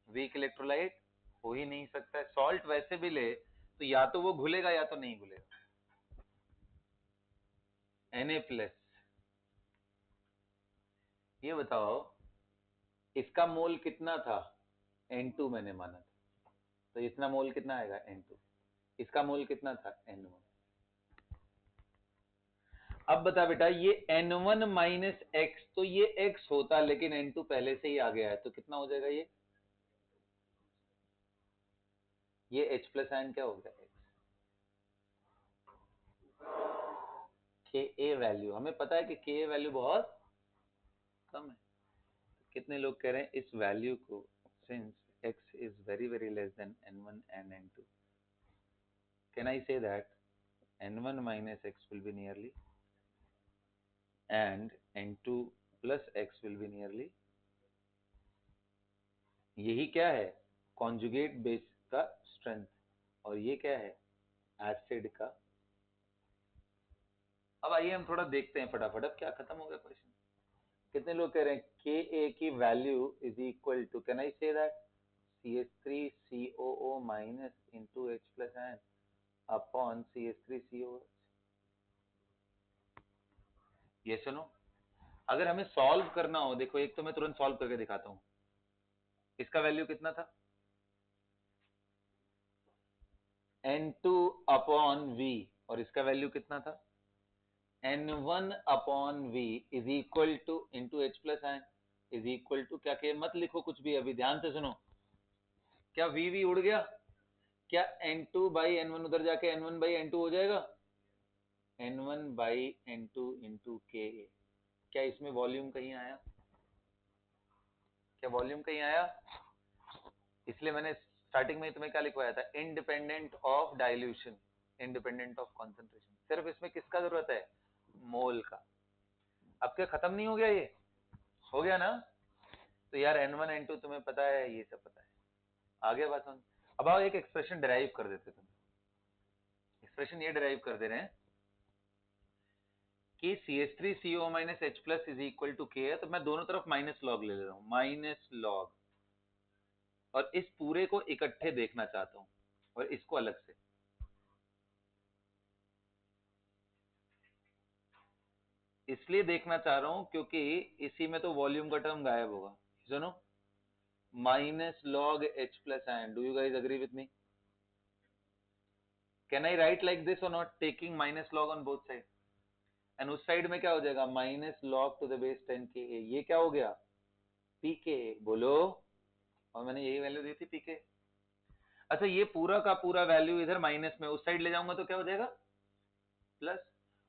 वीक इलेक्ट्रोलाइट हो ही नहीं सकता है। सॉल्ट वैसे भी ले तो या तो वो घुलेगा या तो नहीं घुलेगा। Na+, ये बताओ इसका मोल कितना था, N2 मैंने माना था, तो इतना मोल कितना आएगा N2, इसका मोल कितना था N1। अब बता बेटा, ये N1 माइनस एक्स, तो ये x होता लेकिन N2 पहले से ही आ गया है, तो कितना हो जाएगा ये H प्लस आयन क्या हो गया x। के ए वैल्यू हमें पता है कि के ए वैल्यू बहुत कम है। कितने लोग कह रहे हैं इस वैल्यू को, since x is very very less than N1 and N2, can I say that N1 minus x will be nearly and N2 plus x will be nearly, यही क्या है, कॉन्जुगेट बेस का स्ट्रेंथ, और ये क्या है, एसिड का। अब आइए हम थोड़ा देखते हैं फटाफट, अब क्या खत्म हो गया क्वेश्चन। कितने लोग कह रहे हैं के ए की value is equal to, can I say that CH3COO minus into H plus ion upon CH3COH, ये सुनो। अगर हमें सॉल्व करना हो, देखो एक तो मैं तुरंत सॉल्व करके दिखाता हूं, इसका वैल्यू कितना था N2 अपॉन V, और इसका वैल्यू कितना था N1 upon V is equal to into H plus ion is equal to क्या, के मत लिखो कुछ भी, अभी ध्यान से सुनो। क्या V उड़ गया, क्या N2 बाई N1 उधर जाके N1 बाई N2 हो जाएगा, N1 बाई N2 इंटू के। क्या इसमें वॉल्यूम कहीं आया, क्या वॉल्यूम कहीं आया, इसलिए मैंने स्टार्टिंग में तुम्हें क्या लिखवाया था, independent of dilution, independent of concentration. सिर्फ इसमें किसका जरूरत है, मोल का। अब क्या खत्म नहीं हो गया, ये हो गया ना। तो यार N1 N2 तुम्हें पता है, ये सब पता है, आ गया बात समझ। अब आओ एक एक्सप्रेशन डिराइव कर देते, तुम एक्सप्रेशन ये डिराइव कर दे रहे हैं कि CH3CO minus H plus is equal to K है, तो मैं दोनों तरफ माइनस लॉग ले रहा हूं, माइनस लॉग, और इस पूरे को इकट्ठे देखना चाहता हूं और इसको अलग से। इसलिए देखना चाह रहा हूं क्योंकि इसी में तो वॉल्यूम का टर्म गायब होगा। सुनो, minus log H plus ion, do you guys agree with me, can I write like this और not, taking minus log on both side, and उस साइड में क्या हो जाएगा, minus log to the base 10 K ए, ये क्या हो गया, पी के, बोलो। और मैंने यही वैल्यू दी थी पी के। अच्छा, ये पूरा का पूरा वैल्यू इधर माइनस में, उस साइड ले जाऊंगा तो क्या हो जाएगा, प्लस।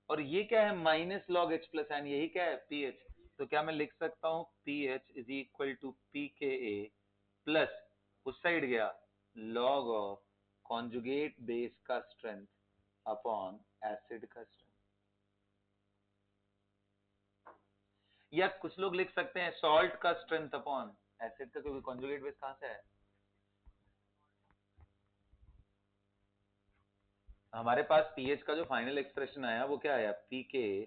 और ये क्या है, minus log H plus ion, यही क्या है, पी एच। तो क्या मैं लिख सकता हूं p H is equal to p K a plus, उस साइड गया लॉग ऑफ कॉन्जुगेट बेस का स्ट्रेंथ अपॉन एसिड का स्ट्रेंथ। या कुछ लोग लिख सकते हैं सॉल्ट का स्ट्रेंथ अपॉन एसिड का, क्योंकि कॉन्जुगेट बेस कहां से है, हमारे पास पीएच का जो फाइनल एक्सप्रेशन आया वो क्या आया, पी के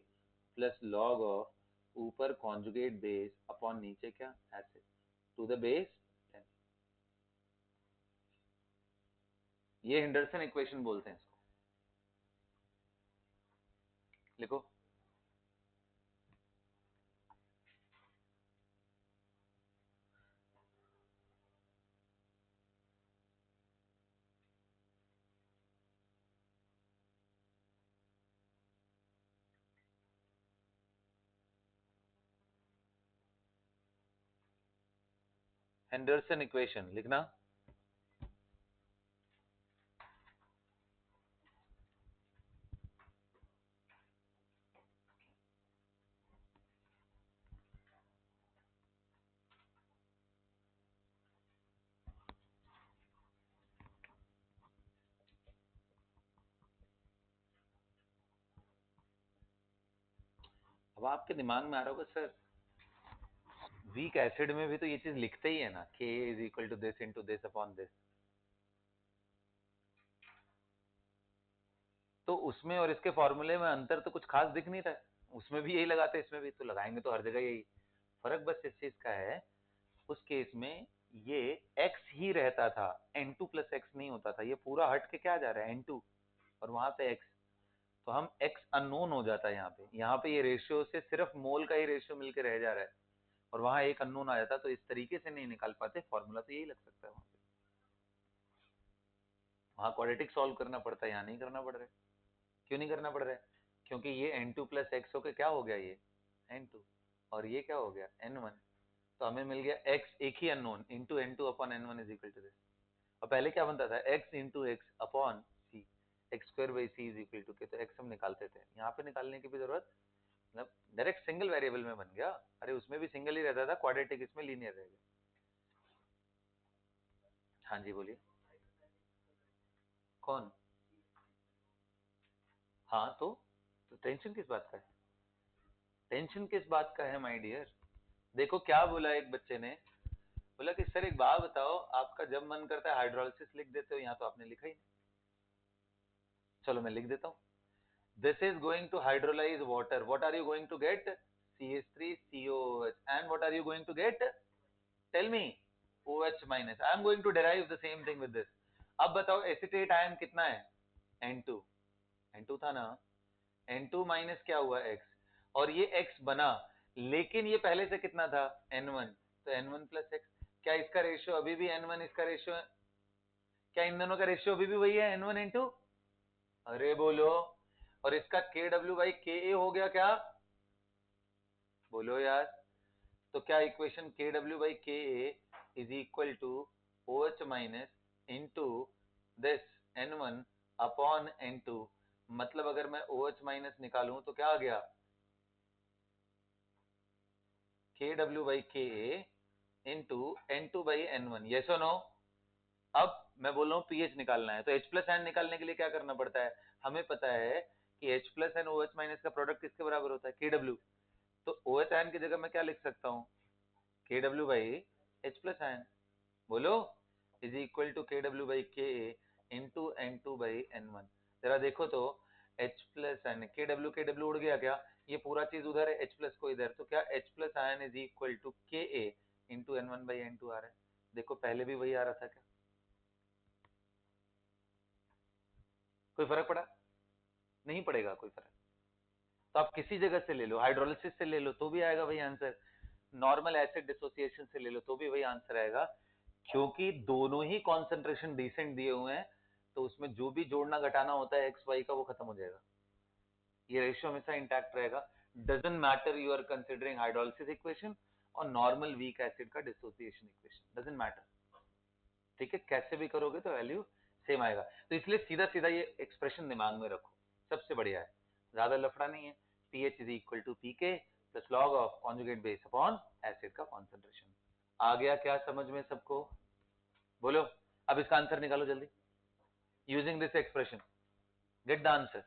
प्लस लॉग ऑफ ऊपर कॉन्जुगेट बेस अपॉन नीचे क्या एसिड टू द बेस 10। ये हेंडरसन इक्वेशन बोलते हैं इसको। लिखो। हेंडरसन इक्वेशन लिखना। अब आपके दिमाग में आ रहा होगा सर वीक एसिड में भी तो ये चीज लिखते ही है ना, Ka is equal to this into this upon this. तो उसमें और इसके फॉर्मूले में अंतर तो कुछ खास दिख नहीं रहा है। उसमें भी यही लगाते हैं, इसमें भी तो लगाएंगे तो हर जगह यही। फर्क बस इस चीज का है, उस केस में ये x ही रहता था, N2 प्लस एक्स नहीं होता था। ये पूरा हट के क्या जा रहा है N2 और वहां पे x। तो हम x अननोन हो जाता है यहाँ पे ये रेशियो से सिर्फ मोल का ही रेशियो मिलके रह जा रहा है और वहां एक अननोन आ जाता है। तो इस तरीके से नहीं निकाल पाते, फॉर्मूला तो यही लग सकता है वहां पे। वहां क्वाड्रेटिक सॉल्व करना पड़ता है, यहाँ नहीं करना पड़ रहा है। क्यों नहीं करना पड़ रहा है? क्योंकि ये N2 प्लस एक्स होके क्या हो गया, ये N2 और ये क्या हो गया N1। तो हमें मिल गया x एक ही unknown into N2 upon N1 is equal to this. और पहले क्या बनता था x into x upon c, x square by c is equal to K. तो x हम निकालते थे, यहाँ पे निकालने की भी जरूरत, मतलब डायरेक्ट सिंगल वेरिएबल में बन गया। अरे उसमें भी सिंगल ही रहता था, क्वाड्रेटिक इसमें लीनियर रहेगा। हाँ जी बोलिए। कौन? हाँ तो टेंशन किस बात का है? टेंशन किस बात का है माय डियर? देखो क्या बोला एक बच्चे ने, बोला कि सर एक बात बताओ, आपका जब मन करता है हाइड्रोलिसिस लिख देते हो, यहाँ तो आपने लिखा ही नहीं। चलो मैं लिख देता हूँ। This is going to hydrolyze water. What are you going to get? CH3 COOH. And what are you going to get? Tell me. OH minus. I am going to derive the same thing with this. अब बताओ एसिटेट आयन कितना है? N2. N2 था ना? N2 माइनस क्या हुआ X, और ये X बना, लेकिन ये पहले से कितना था N1। तो N1 प्लस एक्स। क्या इसका रेशियो अभी भी N1, इसका रेशियो, क्या इन दोनों का रेशियो अभी भी वही है N1 N2? अरे बोलो। और इसका KW बाई KA हो गया क्या? बोलो यार। तो क्या equation KW by KA is equal to OH minus into this N1 upon N2। मतलब अगर मैं OH माइनस निकालूं तो क्या आ गया, KW by KA into N2 by N1। Yes और नो? अब मैं बोल रहा हूँ पीएच निकालना है, तो H प्लस एन निकालने के लिए क्या करना पड़ता है? हमें पता है कि H plus and OH minus का प्रोडक्ट किसके बराबर होता है, KW। तो OH आयन की जगह मैं क्या लिख सकता हूँ, KW by H plus ion. बोलो, is equal to KW by KA into N2 by N1। जरा देखो तो H plus ion, KW KW उड़ गया क्या? ये पूरा चीज उधर है, H प्लस को इधर, तो क्या H plus ion is equal to KA into N1 by N2 आ रहा है। देखो पहले भी वही आ रहा था क्या? कोई फर्क पड़ा? नहीं पड़ेगा कोई फर्क। तो आप किसी जगह से ले लो, हाइड्रोलिसिस से ले लो तो भी आएगा वही आंसर, नॉर्मल एसिड डिसोसिएशन से ले लो तो भी वही आंसर आएगा, क्योंकि दोनों ही कॉन्सेंट्रेशन डिसेंट दिए हुए हैं। तो उसमें जो भी जोड़ना घटाना होता है एक्स वाई का वो खत्म हो जाएगा, ये रेशियो हमेशा इंटैक्ट रहेगा। Doesn't matter you are considering hydrolysis equation और नॉर्मल वीक एसिड का डिसोसिएशन इक्वेशन, डजंट मैटर। ठीक है, कैसे भी करोगे तो वैल्यू सेम आएगा। तो इसलिए सीधा सीधा ये एक्सप्रेशन दिमाग में रखो, सबसे बढ़िया है, ज्यादा लफड़ा नहीं है। PH is equal to pK plus log of conjugate base upon acid का कॉन्सेंट्रेशन। आ गया क्या समझ में सबको? बोलो। अब इसका आंसर निकालो जल्दी, using this expression get the answer.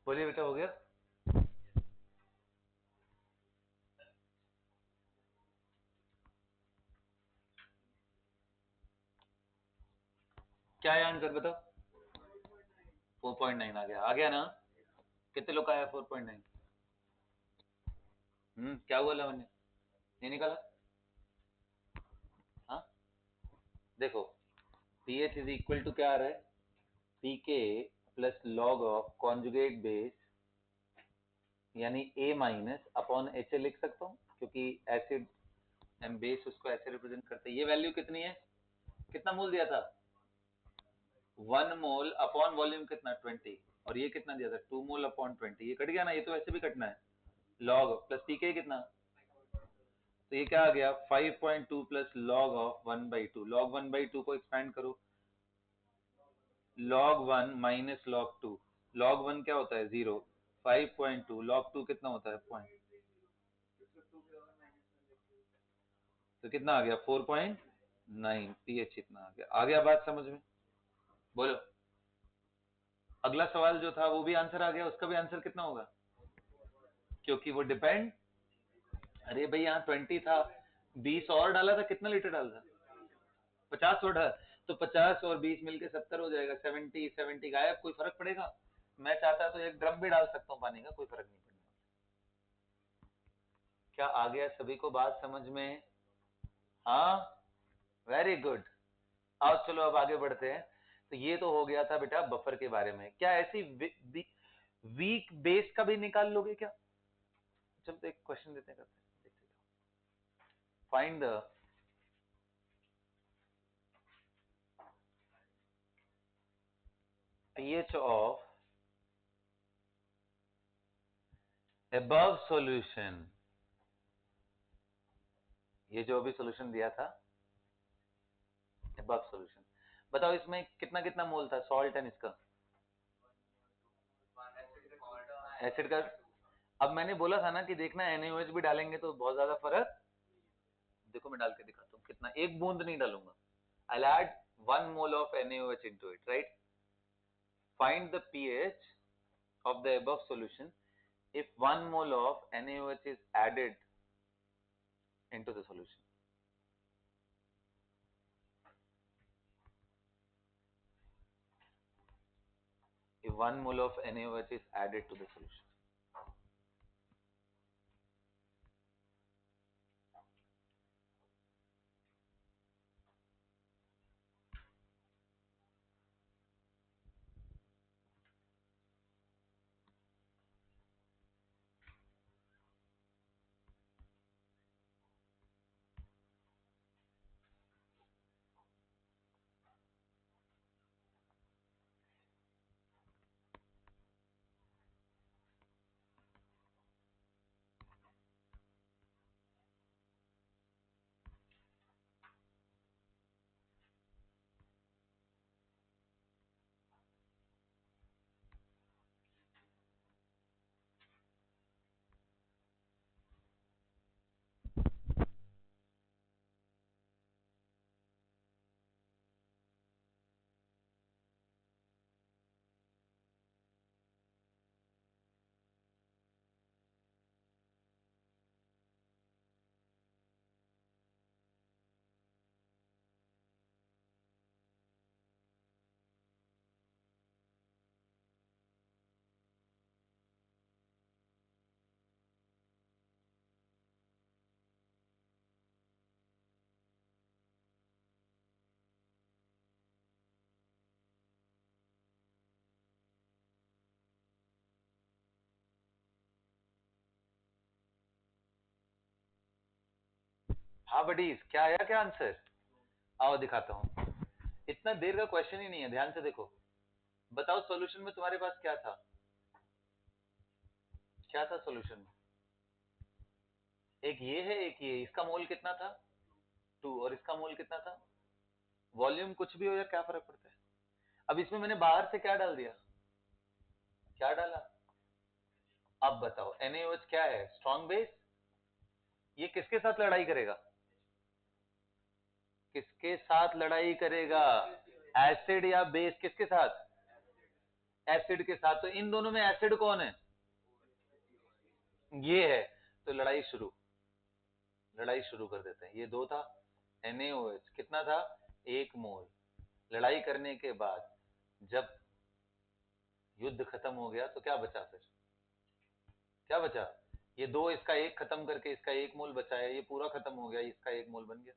बोलिए बेटा, हो गया? क्या है आंसर बताओ? 4.9 आ गया ना? कितने लोग का आया 4.9? क्या हुआ लावण्य, नहीं निकाला? हाँ, देखो pH इज इक्वल टू क्या आ रहा है? pK plus log of conjugate base यानी A माइनस अपॉन HA लिख सकता हूँ, क्योंकि एसिड एंड बेस उसको ऐसे रिप्रेजेंट करते हैं। ये वैल्यू कितनी है? कितना मोल दिया था? 1 मोल अपॉन वॉल्यूम कितना 20, और ये कितना दिया था? 2 मोल अपॉन 20। ये कट गया ना, ये तो वैसे भी कटना है। लॉग प्लस पीके कितना, तो ये क्या आ गया? 5.2 प्लस लॉग ऑफ 1/2। लॉग 1/2 को एक्सपैंड करो, लॉग 1 माइनस लॉग 2। लॉग 1 क्या होता है? 0। 5.2 लॉग 2 कितना होता है? पॉइंट, तो कितना आ गया? 4.9। पीएच इतना आ गया बात समझ में? बोलो। अगला सवाल जो था वो भी आंसर आ गया, उसका भी आंसर कितना होगा? क्योंकि वो डिपेंड, अरे भाई यहाँ 20 था, 20 और डाला था, कितना लीटर डाला था? 50 और डाला, तो 50 और 20 मिलके 70 हो जाएगा। 70 70 गायब, कोई फर्क पड़ेगा? मैं चाहता तो एक ड्रम भी डाल सकता हूँ पानी का, कोई फर्क नहीं पड़ेगा। क्या आ गया सभी को बात समझ में? हाँ, वेरी गुड। आओ चलो अब आगे बढ़ते हैं। तो ये तो हो गया था बेटा बफर के बारे में। क्या ऐसी वीक बेस का भी निकाल लोगे क्या? चलो एक क्वेश्चन देते हैं, करते हैं, देखते हैं। Find the pH of above solution। ये जो अभी सॉल्यूशन दिया था, above solution, बताओ इसमें कितना कितना मोल था सॉल्ट एंड इसका? एसिड का। अब मैंने बोला था ना कि देखना NaOH भी डालेंगे तो बहुत ज्यादा फर्क। देखो मैं डाल के दिखाता हूँ कितना, एक बूंद नहीं डालूंगा। I'll add 1 mole of NaOH into it, right? Find the pH of the above solution if 1 mole of NaOH is added into the solution. If 1 mole of NaOH is added to the solution. हाँ बडीज, क्या आया क्या आंसर? आओ दिखाता हूँ। इतना देर का क्वेश्चन ही नहीं है, ध्यान से देखो। बताओ सॉल्यूशन में तुम्हारे पास क्या था? क्या था सॉल्यूशन में? एक ये है, एक ये। इसका मोल कितना था? 2। और इसका मोल कितना था? वॉल्यूम कुछ भी हो या क्या फर्क पड़ता है? अब इसमें मैंने बाहर से क्या डाल दिया? क्या डाला? अब बताओ NaOH क्या है? Strong base. ये किसके साथ लड़ाई करेगा? किसके साथ लड़ाई करेगा? एसिड या बेस, किसके साथ? एसिड के साथ, तो इन दोनों में एसिड कौन है? ये है। तो लड़ाई शुरू कर देते हैं। ये 2 था, NaOH कितना था? 1 मोल। लड़ाई करने के बाद जब युद्ध खत्म हो गया तो क्या बचा फिर? क्या बचा? ये 2 इसका 1 खत्म करके इसका 1 मोल बचा है, ये पूरा खत्म हो गया, इसका 1 मोल बन गया।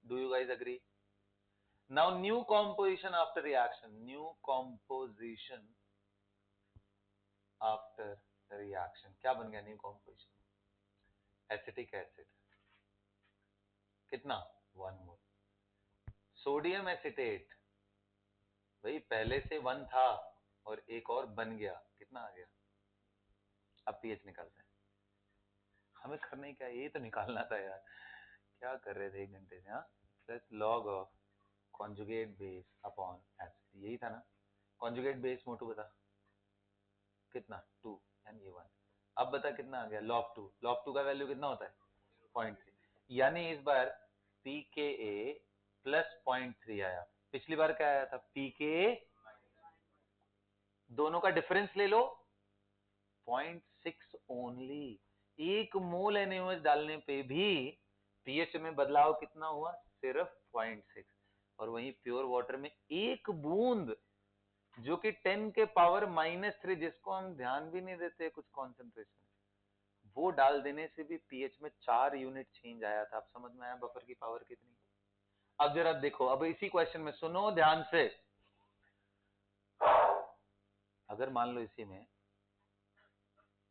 Do you guys agree? Now new composition after reaction, new composition after reaction, क्या बन गया न्यू कॉम्पोजिशन? एसिटिक एसिड, कितना? 1 मोल। सोडियम एसिटेट, भाई पहले से 1 था और एक और बन गया, कितना आ गया? अब पीएच निकालते हैं। हमें करना ही क्या है, ये तो निकालना था यार, क्या कर रहे थे 1 घंटे से। हाँ, plus log of conjugate base upon acid, यही था ना? कॉन्जुगेट बेस मोटू बता कितना? 2 यानी ये 1। अब बता कितना आ गया? log 2 का वैल्यू कितना होता है? 0.3, यानी इस बार pKa प्लस 0.3 आया। पिछली बार क्या आया था? pKa, दोनों का डिफरेंस ले लो, 0.6 ओनली। 1 मोल NaOH डालने पे भी पीएच में बदलाव कितना हुआ? सिर्फ 0.6। और वहीं प्योर वाटर में 1 बूंद, जो कि 10 के पावर -3, जिसको हम ध्यान भी नहीं देते कुछ कॉन्सेंट्रेशन, वो डाल देने से भी पीएच में 4 यूनिट चेंज आया था। आप समझ में आया बफर की पावर कितनी? अब जरा देखो, अब इसी क्वेश्चन में सुनो ध्यान से। अगर मान लो इसी में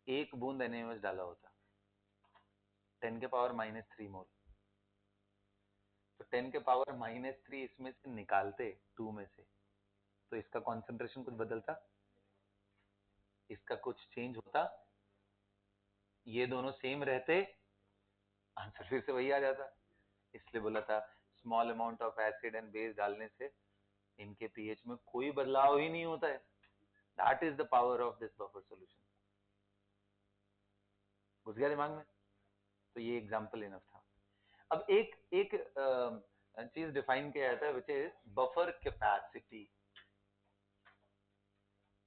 1 बूंद NaOH डाला होता, 10 के पावर -3 मोल, तो 10 के पावर -3 इसमें से निकालते 2 में से, तो इसका कॉन्सेंट्रेशन कुछ बदलता? इसका कुछ चेंज होता? ये दोनों सेम रहते? आंसर फिर से वही आ जाता। इसलिए बोला था small amount of acid and base डालने से इनके पीएच में कोई बदलाव ही नहीं होता है। That is the power of this buffer solution. घुस गया दिमाग में? तो ये एग्जांपल इनफ था। अब एक एक चीज डिफाइन किया जाता है, which is buffer capacity.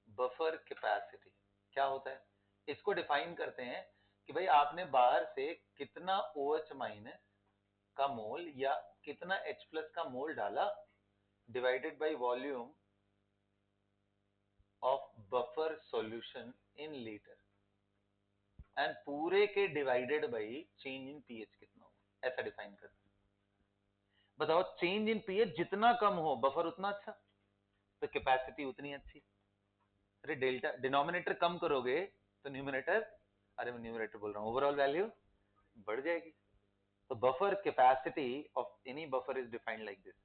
Buffer capacity क्या होता है? इसको डिफाइन करते हैं कि भाई आपने बाहर से कितना OH माइनस का मोल या कितना H प्लस का मोल डाला, divided by volume of buffer solution in litre, and पूरे के divided by change in pH कितना हो, ऐसा डिफाइन करते हैं। बताओ, चेंज इन पीएच जितना कम हो बफर उतना अच्छा, तो कैपेसिटी उतनी अच्छी। अरे डेल्टा डिनोमिनेटर कम करोगे तो न्यूमरेटर, अरे मैं न्यूमरेटर बोल रहा हूँ, ओवरऑल वैल्यू बढ़ जाएगी। तो buffer capacity of any buffer is defined like this,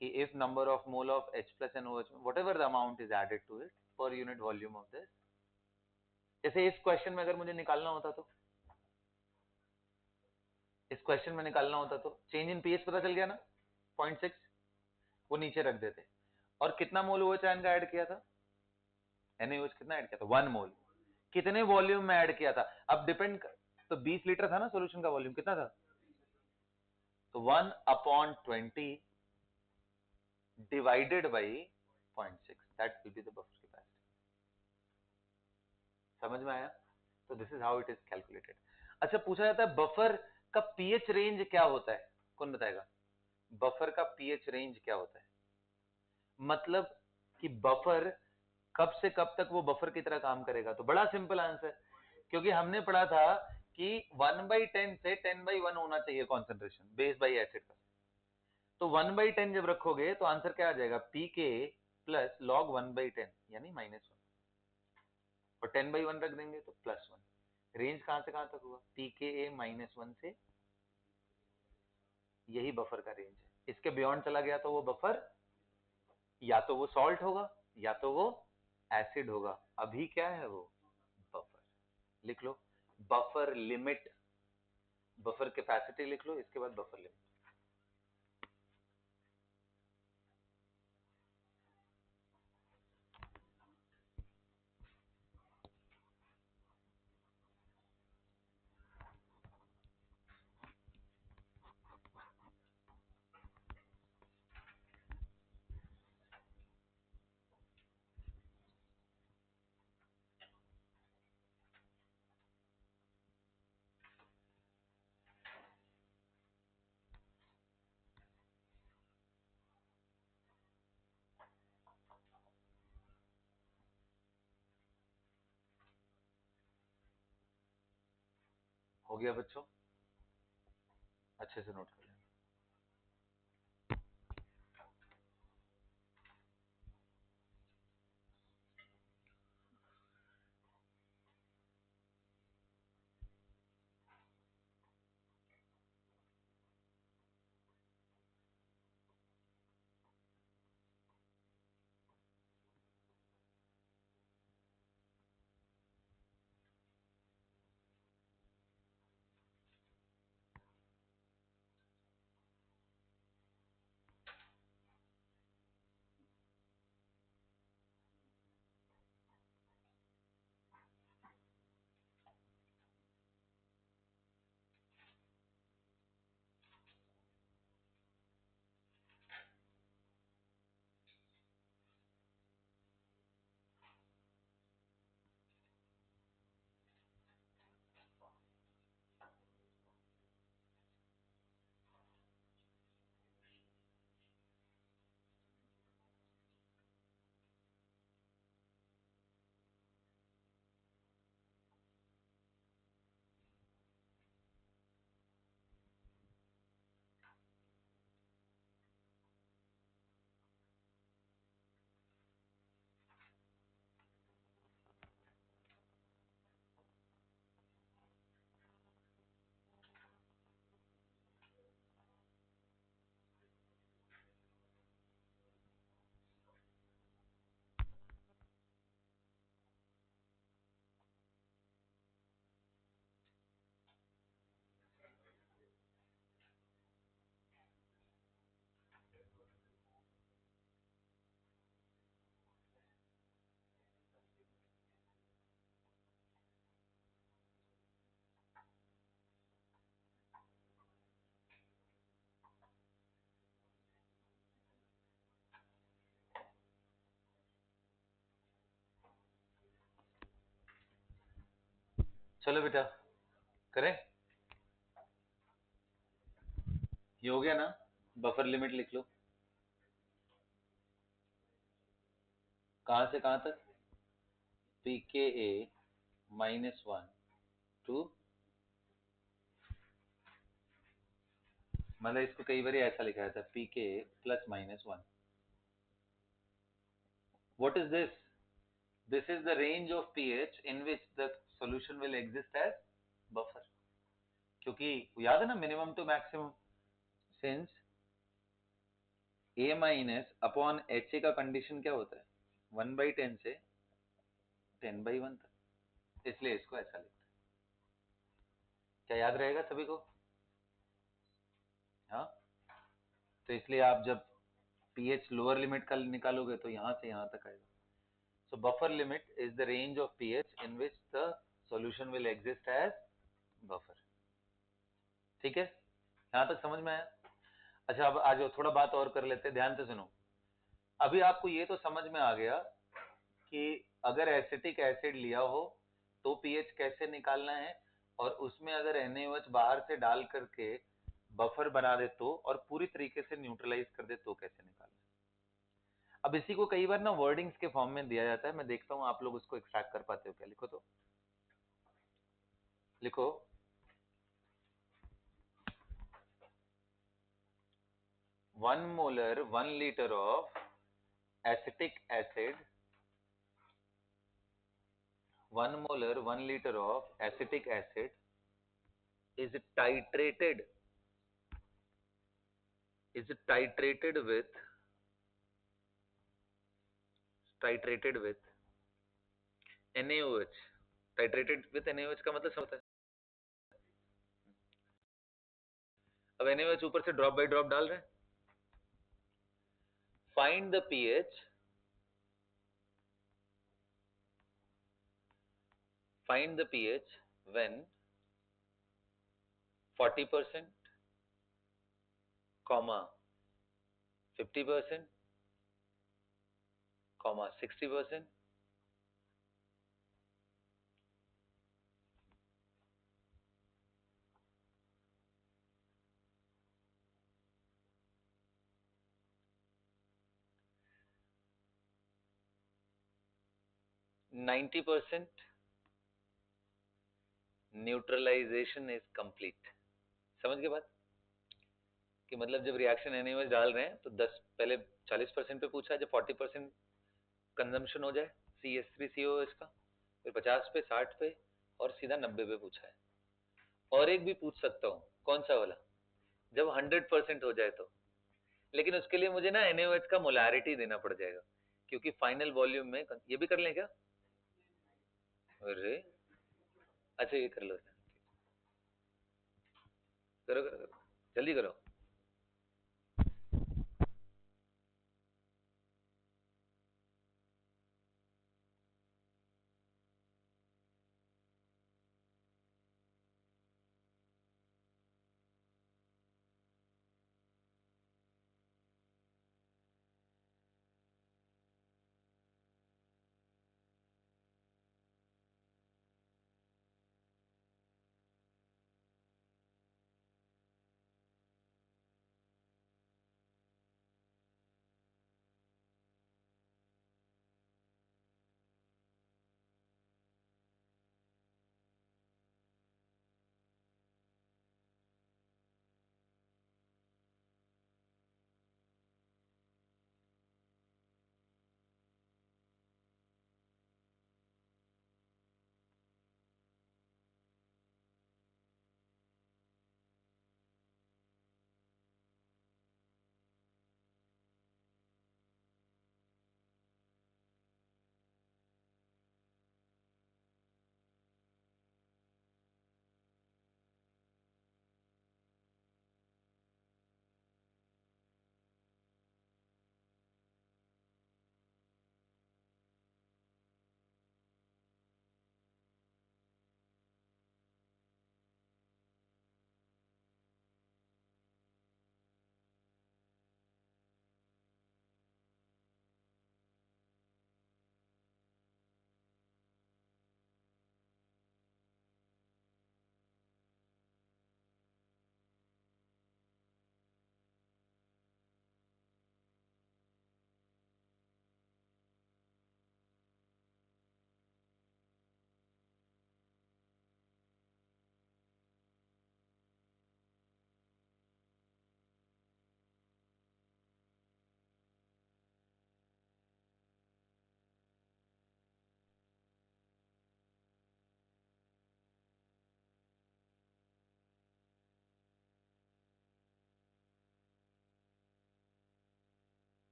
कि if number of mole of H plus and OH, whatever the amount is added to it per unit volume of this। जैसे इस क्वेश्चन में अगर मुझे निकालना होता तो, इस क्वेश्चन में निकालना होता तो चेंज इन पीएच पता चल गया ना, 0.6, वो नीचे रख देते। और कितना मोल OH आयन का ऐड किया था? NaOH कितना ऐड किया था? 1 मोल। कितने वॉल्यूम में ऐड किया था? अब डिपेंड कर, तो 20 लीटर था ना सॉल्यूशन का वॉल्यूम, कितना था? तो 1/20 divided by 0.6, that will be the buffer capacity. समझ में आया? तो this is how it is calculated. अच्छा, पूछा जाता है बफर का पीएच रेंज क्या होता है? कौन बताएगा? बफर का पीएच रेंज क्या होता है? मतलब कि बफर कब से कब तक वो बफर की तरह काम करेगा? तो बड़ा सिंपल आंसर, क्योंकि हमने पढ़ा था कि 1/10 से 10/1 होना चाहिए कॉन्सेंट्रेशन बेस बाई एसिड का। तो 1/10 जब रखोगे तो आंसर क्या आ जाएगा? पीके प्लस लॉग 1/10 यानी -1, और 10/1 रख देंगे तो +1। रेंज कहां से कहां तक हुआ? pKa -1 से, यही बफर का रेंज है। इसके बियॉन्ड चला गया तो वो बफर या तो वो सॉल्ट होगा या तो वो एसिड होगा। अभी क्या है वो? बफर। लिख लो बफर लिमिट, बफर कैपेसिटी लिख लो, इसके बाद बफर लिमिट। हो गया बच्चों? अच्छे से नोट कर लें। चलो बेटा करें। ये हो गया ना? बफर लिमिट लिख लो। कहां से कहां तक? pKa -1 टू, मतलब इसको कई बार ऐसा लिखा जाता है pKa +-1। What is this? This is the range of pH in which the solution will exist as buffer. क्योंकि याद है ना minimum to maximum, since A- HA का कंडीशन क्या होता है? 1/10 से 10/1 तक, इसलिए इसको ऐसा लिखते हैं। क्या याद रहेगा सभी को? हाँ, तो इसलिए आप जब pH लोअर लिमिट का निकालोगे तो यहां से यहां तक आएगा। So buffer limit is the range of pH in which the solution will exist as buffer. ठीक है, यहां तक समझ में आया? अच्छा अब आज थोड़ा बात और कर लेते हैं, ध्यान से सुनो। अभी आपको ये तो समझ में आ गया कि अगर एसिटिक एसिड लिया हो तो पीएच कैसे निकालना है, और उसमें अगर NaOH बाहर से डाल करके बफर बना दे तो, और पूरी तरीके से न्यूट्रलाइज कर दे तो कैसे निकालना है। अब इसी को कई बार ना वर्डिंग्स के फॉर्म में दिया जाता है, मैं देखता हूं आप लोग उसको एक्सट्रैक्ट कर पाते हो क्या। लिखो तो, लिखो 1 molar 1 liter of acetic acid, 1 molar 1 liter of acetic acid is titrated, is titrated with, titrated with NaOH। titrated with NaOH का मतलब होता है, अब NaOH ऊपर से ड्रॉप बाय ड्रॉप डाल रहे हैं। Find the pH, find the pH when 40%, 50%, 60%, 90%, neutralisation is complete. समझ गए बात? कि मतलब जब रिएक्शन एनएच डाल रहे हैं तो 10 पहले 40% पे पूछा है, जब 40% कंजम्पशन हो जाए CH3COH का, फिर 50 पे, 60 पे और सीधा 90 पे पूछा है। और एक भी पूछ सकता हूँ, कौन सा वाला, जब 100% हो जाए तो। लेकिन उसके लिए मुझे ना NaOH का मोलारिटी देना पड़ जाएगा, क्योंकि फाइनल वॉल्यूम में ये भी कर लें क्या? अरे अच्छा ये कर लो, करो करो करो, जल्दी करो।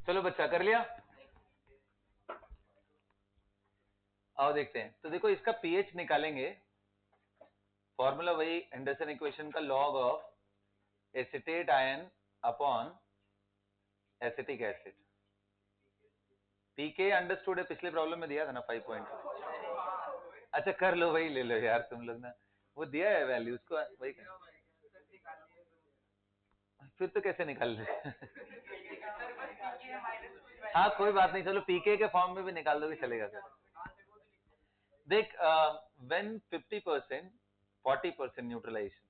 चलो बच्चा कर लिया, आओ देखते हैं। तो देखो इसका पीएच निकालेंगे, फॉर्मूला वही एंडरसन इक्वेशन का, log of acetate ion upon acetic acid. PK understood है, पिछले प्रॉब्लम में दिया था ना 5 पॉइंट। अच्छा कर लो, वही ले लो यार तुम लोग ना, वो दिया है वैल्यू उसको, वही कर। फिर तो कैसे निकाल रहे हाँ कोई बात नहीं, चलो पीके के फॉर्म में भी निकाल दोगे चलेगा सर। देख व्हेन 50% 40% न्यूट्रलाइजेशन,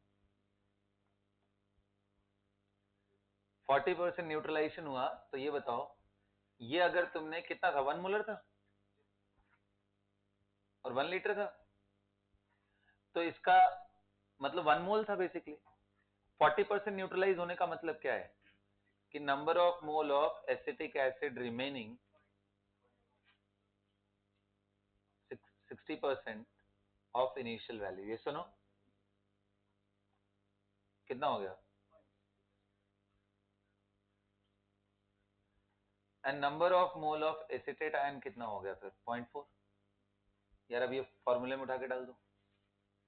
40% न्यूट्रलाइजेशन हुआ, तो ये बताओ, ये अगर तुमने कितना था, 1 मोलर था और 1 लीटर था, तो इसका मतलब 1 मोल था बेसिकली। 40% न्यूट्रलाइज होने का मतलब क्या है कि number of mole of acetic acid remaining 60% of initial value. ये सुनो कितना हो गया, and number of mole of acetate ion कितना हो गया फिर 0.4। यार अब ये फॉर्मूले में उठा के डाल दो,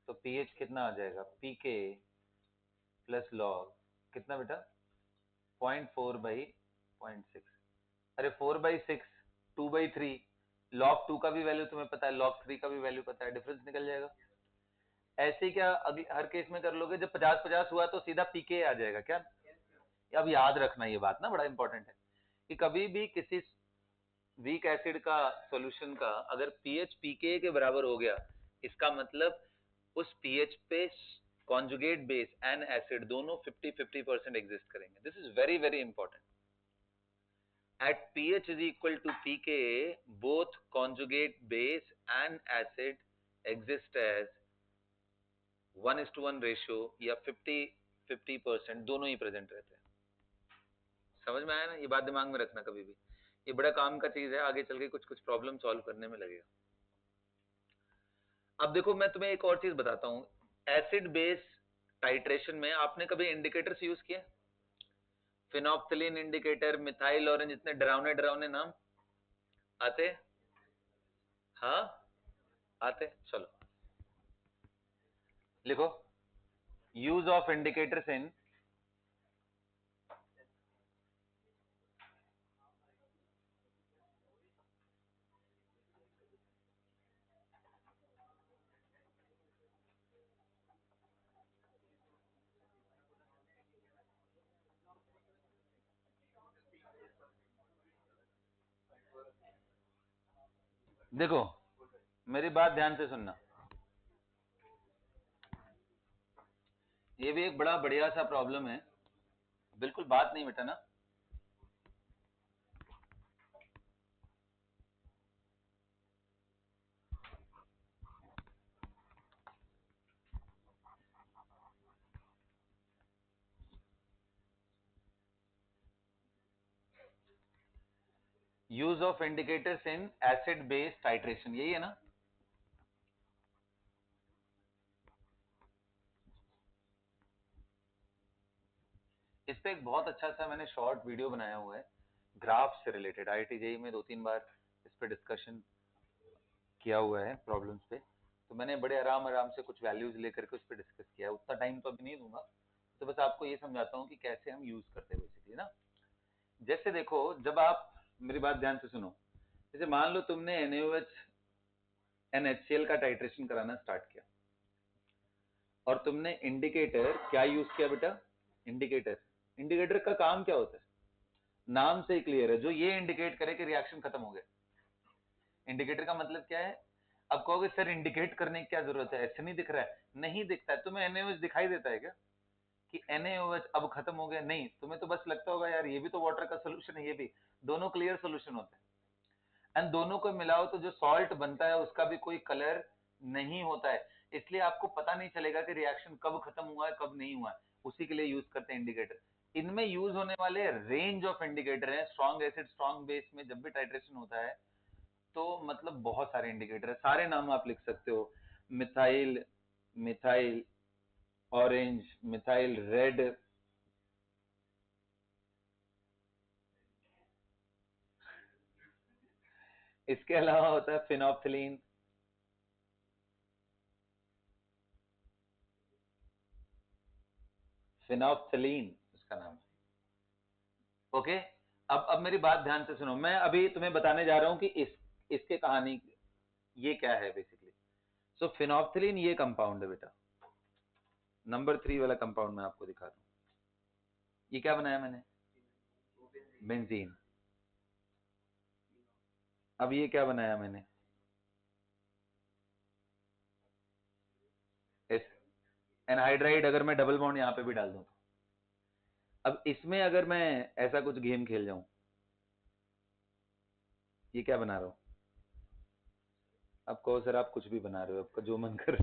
तो पीएच कितना आ जाएगा, पीके प्लस लॉग कितना बेटा 0.4 बाई 0.6। अरे 4/6 2/3, log 2 का भी वैल्यू तुम्हें पता है, log 3 का भी वैल्यू पता है, डिफरेंस निकल जाएगा। ऐसे ही क्या अगली हर केस में कर लोगे, जब 50-50 हुआ तो सीधा पीके आ जाएगा क्या। अब याद रखना ये बात ना, बड़ा इंपॉर्टेंट है कि कभी भी किसी वीक एसिड का सॉल्यूशन का अगर पीएच पीके के बराबर हो गया, इसका मतलब उस पीएच पे कॉन्जुगेट बेस एंड एसिड दोनों 50-50% एग्जिस्ट करेंगे। This is very very important. At pH is equal to pK, both conjugate base and acid exist as 1:1 ratio या 50-50% दोनों ही प्रेजेंट रहते हैं। समझ में आया ना, ये बात दिमाग में रखना कभी भी, ये बड़ा काम का चीज है, आगे चल के कुछ कुछ प्रॉब्लम सॉल्व करने में लगेगा। अब देखो मैं तुम्हें एक और चीज बताता हूँ, एसिड बेस टाइट्रेशन में आपने कभी इंडिकेटर्स यूज किए, फिनोप्थलीन इंडिकेटर, मिथाइल ऑरेंज, इतने डरावने डरावने नाम आते, हाँ आते, चलो लिखो, यूज ऑफ इंडिकेटर्स इन देखो मेरी बात ध्यान से सुनना, ये भी एक बड़ा बढ़िया सा प्रॉब्लम है, बिल्कुल बात नहीं मिटाना। Use of indicators in acid base titration, यही है ना। इस पे एक बहुत अच्छा सा मैंने शॉर्ट वीडियो बनाया हुआ है, ग्राफ से रिलेटेड, आईआईटी जेईई में 2-3 बार इस पे डिस्कशन किया हुआ है प्रॉब्लम्स पे, तो मैंने बड़े आराम आराम से कुछ वैल्यूज लेकर के उस पर डिस्कस किया है। उतना टाइम तो अभी नहीं दूंगा, तो बस आपको ये समझाता हूँ कि कैसे हम यूज करते हैं बेसिकली ना। जैसे देखो, जब आप मेरी बात ध्यान से सुनो, जैसे मान लो तुमने NaOH NHCl का टाइट्रेशन कराना स्टार्ट किया, और तुमने इंडिकेटर क्या यूज किया बेटा, इंडिकेटर। इंडिकेटर का काम क्या होता है, नाम से ही क्लियर है, जो ये इंडिकेट करे कि रिएक्शन खत्म हो गया। इंडिकेटर का मतलब क्या है, अब कहोगे सर इंडिकेट करने की क्या जरूरत है, ऐसे नहीं दिख रहा है, नहीं दिखता है तुम्हें, NaOH दिखाई देता है क्या कि NaOH अब खत्म हो गया, नहीं, तुम्हें तो बस लगता होगा यार ये भी तो वाटर का सोल्यूशन है, ये भी, दोनों क्लियर सोल्यूशन होते हैं, एंड दोनों को मिलाओ तो जो सॉल्ट बनता है उसका भी कोई कलर नहीं होता है, इसलिए आपको पता नहीं चलेगा कि रिएक्शन कब खत्म हुआ है कब नहीं हुआ है, उसी के लिए यूज करते हैं इंडिकेटर। इनमें यूज होने वाले रेंज ऑफ इंडिकेटर है, स्ट्रॉन्ग एसिड स्ट्रॉन्ग बेस में जब भी टाइट्रेशन होता है तो मतलब बहुत सारे इंडिकेटर है, सारे नाम आप लिख सकते हो, methyl, methyl orange, methyl red, इसके अलावा होता है फिनोप्थिलीन, फिनोप्थिलीन उसका नाम है। ओके, अब मेरी बात ध्यान से सुनो, मैं अभी तुम्हें बताने जा रहा हूं कि इसके कहानी ये क्या है बेसिकली। सो फिनोप्थिलीन ये कंपाउंड है बेटा, नंबर 3 वाला कंपाउंड मैं आपको दिखा रहा हूं। ये क्या बनाया मैंने? बेंजीन। अब ये क्या बनाया मैंने? एनहाइड्राइड। अगर मैं डबल बॉन्ड यहां पे भी डाल दूं तो, अब इसमें अगर मैं ऐसा कुछ गेम खेल जाऊं, ये क्या बना रहा हूं? अब कहो सर आप कुछ भी बना रहे हो, आपका जो मन कर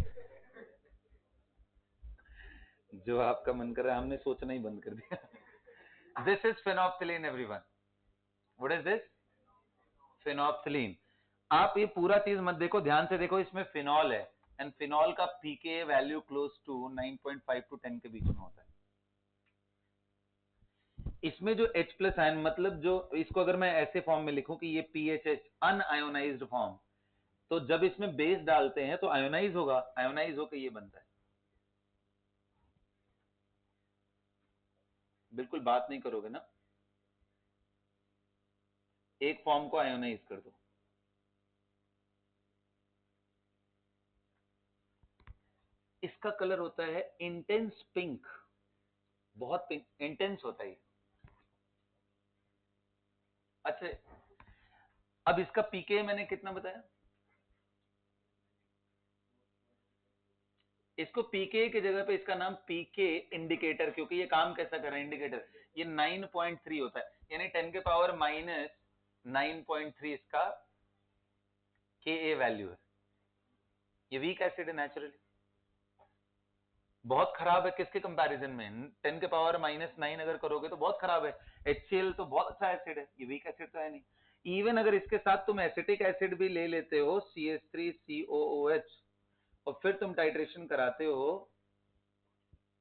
जो आपका मन कर रहा है, हमने सोचना ही बंद कर दिया। This is phenolphthalein everyone. What is this? Phenolphthalein. आप ये पूरा चीज मत देखो, ध्यान से देखो, इसमें फिनॉल है, एंड फिनॉल का पीके वैल्यू क्लोज टू 9.5 टू 10 के बीच में होता है। इसमें जो H प्लस आयन, मतलब जो इसको अगर मैं ऐसे फॉर्म में लिखूं कि ये PHH अनआयोनाइज्ड फॉर्म, तो जब इसमें बेस डालते हैं तो आयोनाइज होगा, आयोनाइज होकर ये बनता है। बिल्कुल बात नहीं करोगे ना, एक फॉर्म को आयोनाइज कर दो। इसका कलर होता है इंटेंस पिंक, बहुत पिंक इंटेंस होता है। अच्छा, अब इसका पीके मैंने कितना बताया? इसको पीके की जगह पे इसका नाम पीके इंडिकेटर, क्योंकि ये काम कैसा कर रहा है इंडिकेटर, ये 9.3 होता है, यानी 10 के पावर माइनस 9.3 इसका के ए वैल्यू है। ये वीक एसिड है नेचुरली, बहुत खराब है। किसके कंपैरिजन में? 10 के पावर माइनस 9 अगर करोगे तो बहुत खराब है। HCl तो बहुत अच्छा एसिड है, ये वीक एसिड तो है नहीं। इवन अगर इसके साथ तुम एसिटिक एसिड भी ले लेते हो, CH3COOH, और फिर तुम टाइट्रेशन कराते हो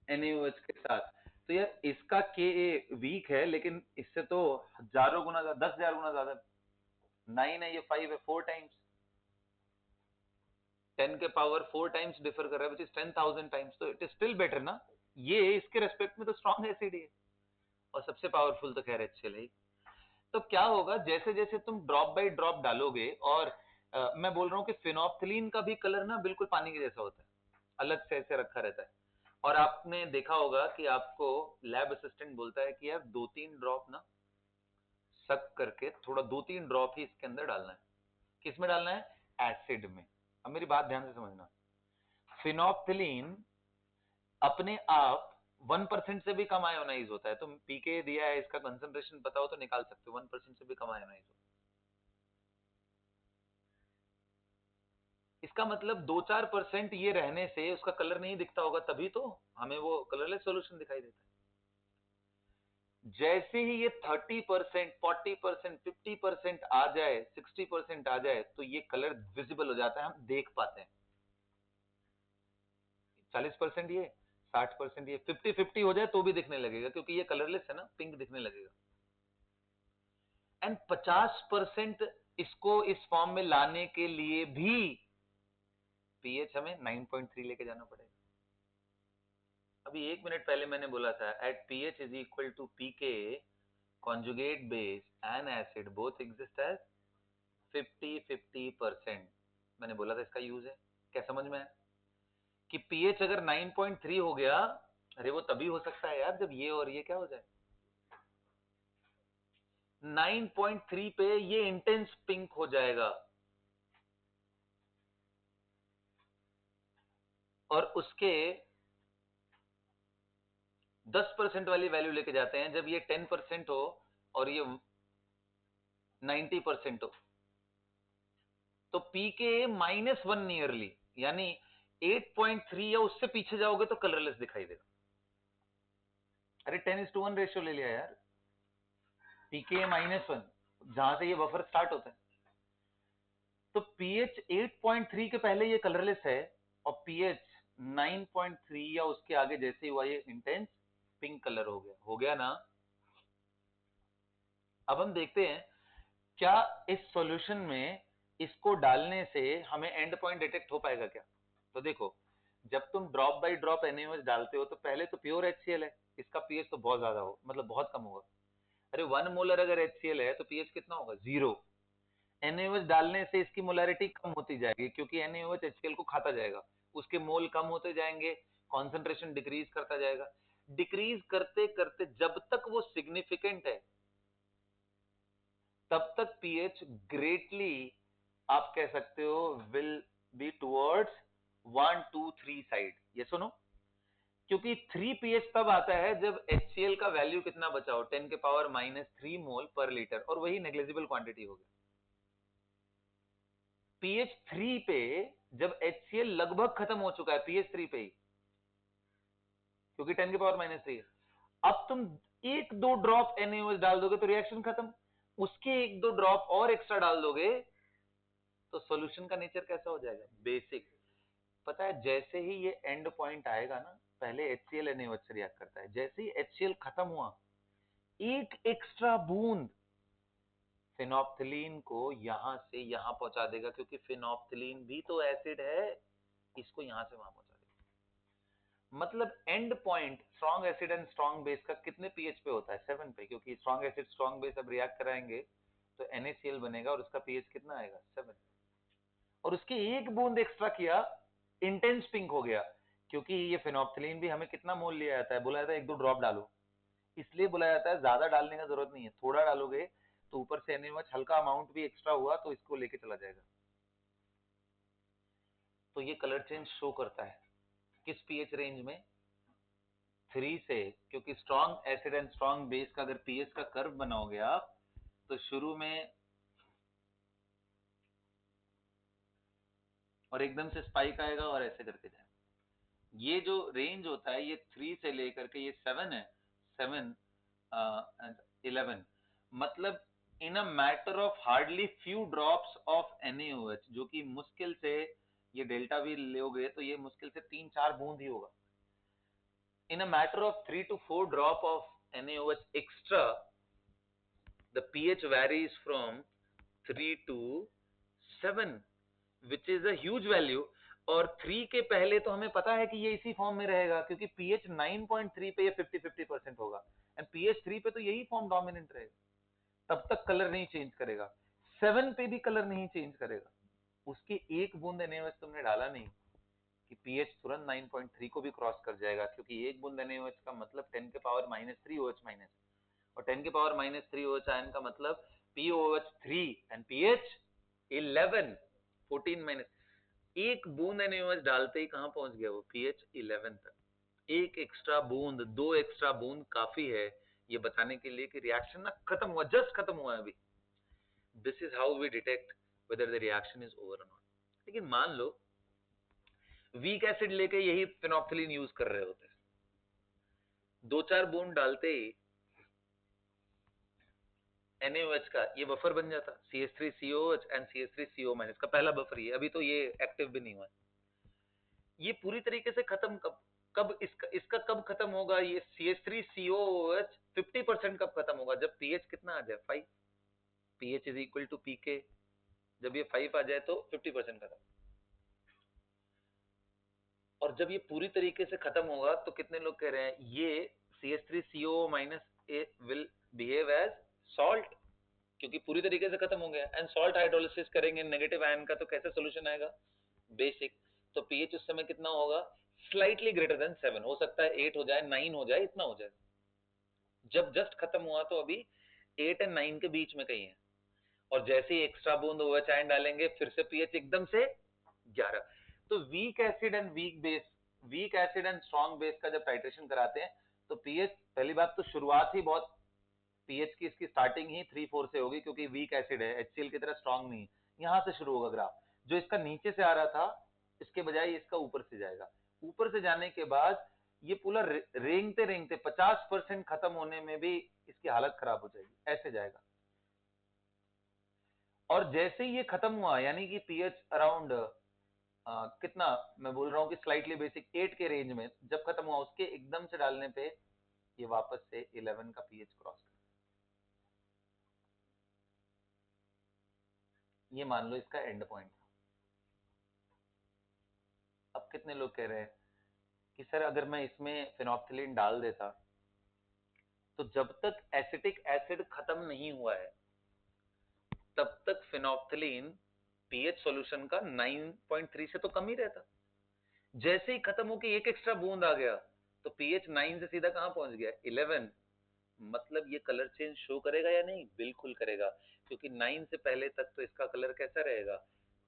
NaOH के साथ, तो यार इसका Ka वीक है, लेकिन इससे तो हजारों गुना ज्यादा, 10,000 गुना ज्यादा। 9 है, ये 5 है, 4 टाइम्स, 10 के पावर 4 टाइम्स डिफर कर रहा है, विच इज 10,000 टाइम्स, तो इट इज स्टिल बेटर ना। ये इसके रेस्पेक्ट में तो स्ट्रॉन्ग एसिड है, और सबसे पावरफुल तो खैर HCl है। तो क्या होगा, जैसे जैसे तुम ड्रॉप बाय ड्रॉप डालोगे, और मैं बोल रहा हूं कि फिनोप्थिलीन का भी कलर ना बिल्कुल पानी के जैसा होता है, अलग से ऐसे रखा रहता है। और आपने देखा होगा कि आपको लैब असिस्टेंट बोलता है कि यार 2-3 ड्रॉप ना सक करके, थोड़ा 2-3 ड्रॉप ही इसके अंदर डालना है। किस में डालना है? एसिड में। अब मेरी बात ध्यान से समझना, फिनोप्थिलीन अपने आप 1% से भी कम आयोनाइज होता है। तुम पीके दिया है, इसका कंसंट्रेशन पता हो तो निकाल सकते हो, 1% से भी कम आयोनाइज होता है। इसका मतलब 2-4% ये रहने से उसका कलर नहीं दिखता होगा, तभी तो हमें वो कलरलेस सॉल्यूशन दिखाई देता है। जैसे ही ये 30%, 40%, 50% आ जाए, 60% आ जाए, तो ये कलर विजिबल हो जाता है, हम देख पाते हैं। 40% ये, 60% ये, 50-50 हो जाए तो भी दिखने लगेगा, क्योंकि ये कलरलेस है ना, पिंक दिखने लगेगा। एंड 50% इसको इस फॉर्म में लाने के लिए भी पीएच हमें 9.3 लेके जाना पड़ेगा। अभी 1 मिनट पहले मैंने बोला था, at pH is equal to pK, conjugate base and acid both exist as 50-50%। मैंने बोला था इसका यूज है, क्या समझ में है कि pH अगर 9.3 हो गया, अरे वो तभी हो सकता है यार जब ये और ये क्या हो जाए, 9.3 पे ये इंटेंस पिंक हो जाएगा, और उसके 10% वाली वैल्यू लेके जाते हैं जब ये 10% हो और ये 90% हो, तो पीके -1 नियरली, यानी 8.3 या उससे पीछे जाओगे तो कलरलेस दिखाई देगा। अरे 10:1 रेशियो ले लिया यार, पीके -1, जहां से ये बफर स्टार्ट होता है। तो पीएच 8.3 के पहले ये कलरलेस है, और पीएच 9.3 या उसके आगे जैसे ही हुआ ये इंटेंस पिंक कलर हो गया ना। अब हम देखते हैं क्या इस सॉल्यूशन में इसको डालने से हमें एंड पॉइंट डिटेक्ट हो पाएगा क्या? तो देखो, जब तुम ड्रॉप बाय ड्रॉप NaOH डालते हो तो पहले तो प्योर HCl है, इसका पीएच तो बहुत ज्यादा हो, मतलब बहुत कम होगा। अरे 1 मोलर अगर HCl है तो पीएच कितना होगा? 0। NaOH डालने से इसकी मोलैरिटी कम होती जाएगी, क्योंकि NaOH HCl को खाता जाएगा, उसके मोल कम होते जाएंगे, कॉन्सेंट्रेशन डिक्रीज करता जाएगा। डिक्रीज करते करते जब तक वो सिग्निफिकेंट है तब तक पीएच ग्रेटली, आप कह सकते हो, विल बी टुवर्ड्स 1 2 3 साइड। ये सुनो, क्योंकि 3 पीएच तब आता है जब HCl का वैल्यू कितना बचा हो, 10 के पावर -3 मोल पर लीटर, और वही नेग्लिजिबल क्वांटिटी हो गया। पीएच 3 पे जब HCl लगभग खत्म हो चुका है पीएच 3 पे ही, क्योंकि 10 के पावर -3 है, अब तुम एक दो ड्रॉप NaOH डाल दोगे तो रिएक्शन खत्म, उसके एक दो ड्रॉप और एक्स्ट्रा डाल दोगे तो सॉल्यूशन का नेचर कैसा हो जाएगा? बेसिक। पता है, जैसे ही ये एंड पॉइंट आएगा ना, पहले HCl NaOH से रिएक्ट करता है, जैसे ही HCl खत्म हुआ, एक एक्स्ट्रा बूंद फिनोप्थिलीन को यहां से यहां पहुंचा देगा, क्योंकि फिनोप्थिलीन भी तो एसिड है, इसको यहां से वहां पहुंचा देगा। मतलब and point strong acid and strong base का कितने पीएच पे होता है? 7 पे, क्योंकि स्ट्रॉन्ग एसिड स्ट्रॉन्ग बेस अब रिएक्ट कराएंगे तो NaCl बनेगा और उसका पीएच कितना आएगा? 7। और उसकी एक बूंद एक्स्ट्रा किया, इंटेंस पिंक हो गया, क्योंकि ये फिनोप्थिलीन भी हमें कितना मोल लिया जाता है? बोला जाता है एक दो ड्रॉप डालो, इसलिए बोला जाता है ज्यादा डालने का जरूरत नहीं है, थोड़ा डालोगे तो ऊपर से NaOH हल्का अमाउंट भी एक्स्ट्रा हुआ तो इसको लेके चला जाएगा। तो ये कलर चेंज शो करता है किस पीएच रेंज में? 3 से, क्योंकि strong acid and strong base का अगर पीएच का कर्व बनाओगे आप, तो शुरू में और एकदम से स्पाइक आएगा और ऐसे करके जाएगा। ये जो रेंज होता है, ये 3 से लेकर के ये 7 है, 7 एंड 11, मतलब in a matter of hardly few drops of NaOH, जो कि मुश्किल से, ये डेल्टा वी लोगे तो ये मुश्किल से 3-4 बूंद ही होगा। In a matter of 3 to 4 drop of NaOH extra, the pH varies from 3 to 7, which is a huge value। और 3 के पहले तो हमें पता है कि ये इसी फॉर्म में रहेगा, क्योंकि pH 9.3 पे ये 50-50% होगा, एंड pH 3 पे तो यही फॉर्म डोमिनेंट रहेगा, तब तक कलर नहीं चेंज करेगा। 7 पे भी कलर नहीं चेंज करेगा। उसकी एक बूंद NaOH तुमने डाला नहीं कि pH तुरंत 9.3 को भी क्रॉस कर जाएगा, क्योंकि एक बूंद NaOH का मतलब 10 के पावर -3 OH माइनस, और 10 के पावर -3 OH आयन का मतलब POH3 एंड pH 11, 14 माइनस। एक बूंद NaOH डालते ही कहां पहुंच गया वो? pH 11 तक। एक एक्स्ट्रा बूंद, दो एक्स्ट्रा बूंद काफी है ये बताने के लिए कि रिएक्शन ना खत्म हुआ, जस्ट खत्म हुआ है अभी। This is how we detect whether the reaction is over और नॉट। लेकिन मान लो वीक एसिड लेके यही फिनोप्थिलीन यूज कर रहे होते, दो चार बूंद डालते ही NaOH का ये बफर बन जाता, CH3COH एंड CH3CO- का पहला बफर ये, अभी तो ये एक्टिव भी नहीं हुआ। ये पूरी तरीके से खत्म कब, कब इसका कब खत्म होगा? ये CH3COOH 50% कब खत्म होगा? जब pH कितना आ जाए? 5। pH is equal to pK, जब ये 5 आ जाए तो 50% खत्म। और जब ये पूरी तरीके से खत्म होगा तो कितने लोग कह रहे हैं ये CH3CO- will behave as salt, क्योंकि पूरी तरीके से खत्म हो गया, एंड सॉल्ट हाइड्रोलिसिस करेंगे नेगेटिव आयन का तो कैसे सोल्यूशन आएगा? बेसिक। तो पीएच उस समय कितना होगा? स्लाइटली ग्रेटर देन 7, हो सकता है 8 हो जाए, 9 हो जाए, इतना हो जाए। जब जस्ट खत्म हुआ तो अभी 8 एंड 9 के बीच में कहीं है, और जैसे ही एक्स्ट्रा बूंद OH आयन डालेंगे फिर से पीएच एकदम से 11। तो weak acid and weak base, weak acid and strong base का जब टाइट्रेशन कराते हैं तो पीएच, पहली बात तो शुरुआत ही बहुत, पीएच की इसकी स्टार्टिंग ही 3-4 से होगी, क्योंकि वीक एसिड है, HCl की तरह स्ट्रॉन्ग नहीं, यहां से शुरू होगा ग्राफ। जो इसका नीचे से आ रहा था इसके बजाय इसका ऊपर से जाएगा, ऊपर से जाने के बाद ये पूरा रेंगते रेंगते 50% खत्म होने में भी इसकी हालत खराब हो जाएगी, ऐसे जाएगा। और जैसे ही ये खत्म हुआ, यानी कि पीएच अराउंड कितना, मैं बोल रहा हूं कि स्लाइटली बेसिक 8 के रेंज में जब खत्म हुआ, उसके एकदम से डालने पे ये वापस से 11 का पीएच क्रॉस कर। ये मान लो इसका एंड पॉइंट। अब कितने लोग कह रहे हैं कि सर अगर मैं इसमें फेनोल्फथालीन डाल देता तो जब तक एसिटिक एसिड खत्म नहीं हुआ है तब तक फेनोल्फथालीन पीएच सॉल्यूशन का 9.3 से तो कम ही रहता। जैसे ही खत्म होके एक एक्स्ट्रा बूंद आ गया तो पीएच 9 से सीधा कहां पहुंच गया, 11। मतलब ये कलर चेंज शो करेगा या नहीं? बिल्कुल करेगा, क्योंकि 9 से पहले तक तो इसका कलर कैसा रहेगा,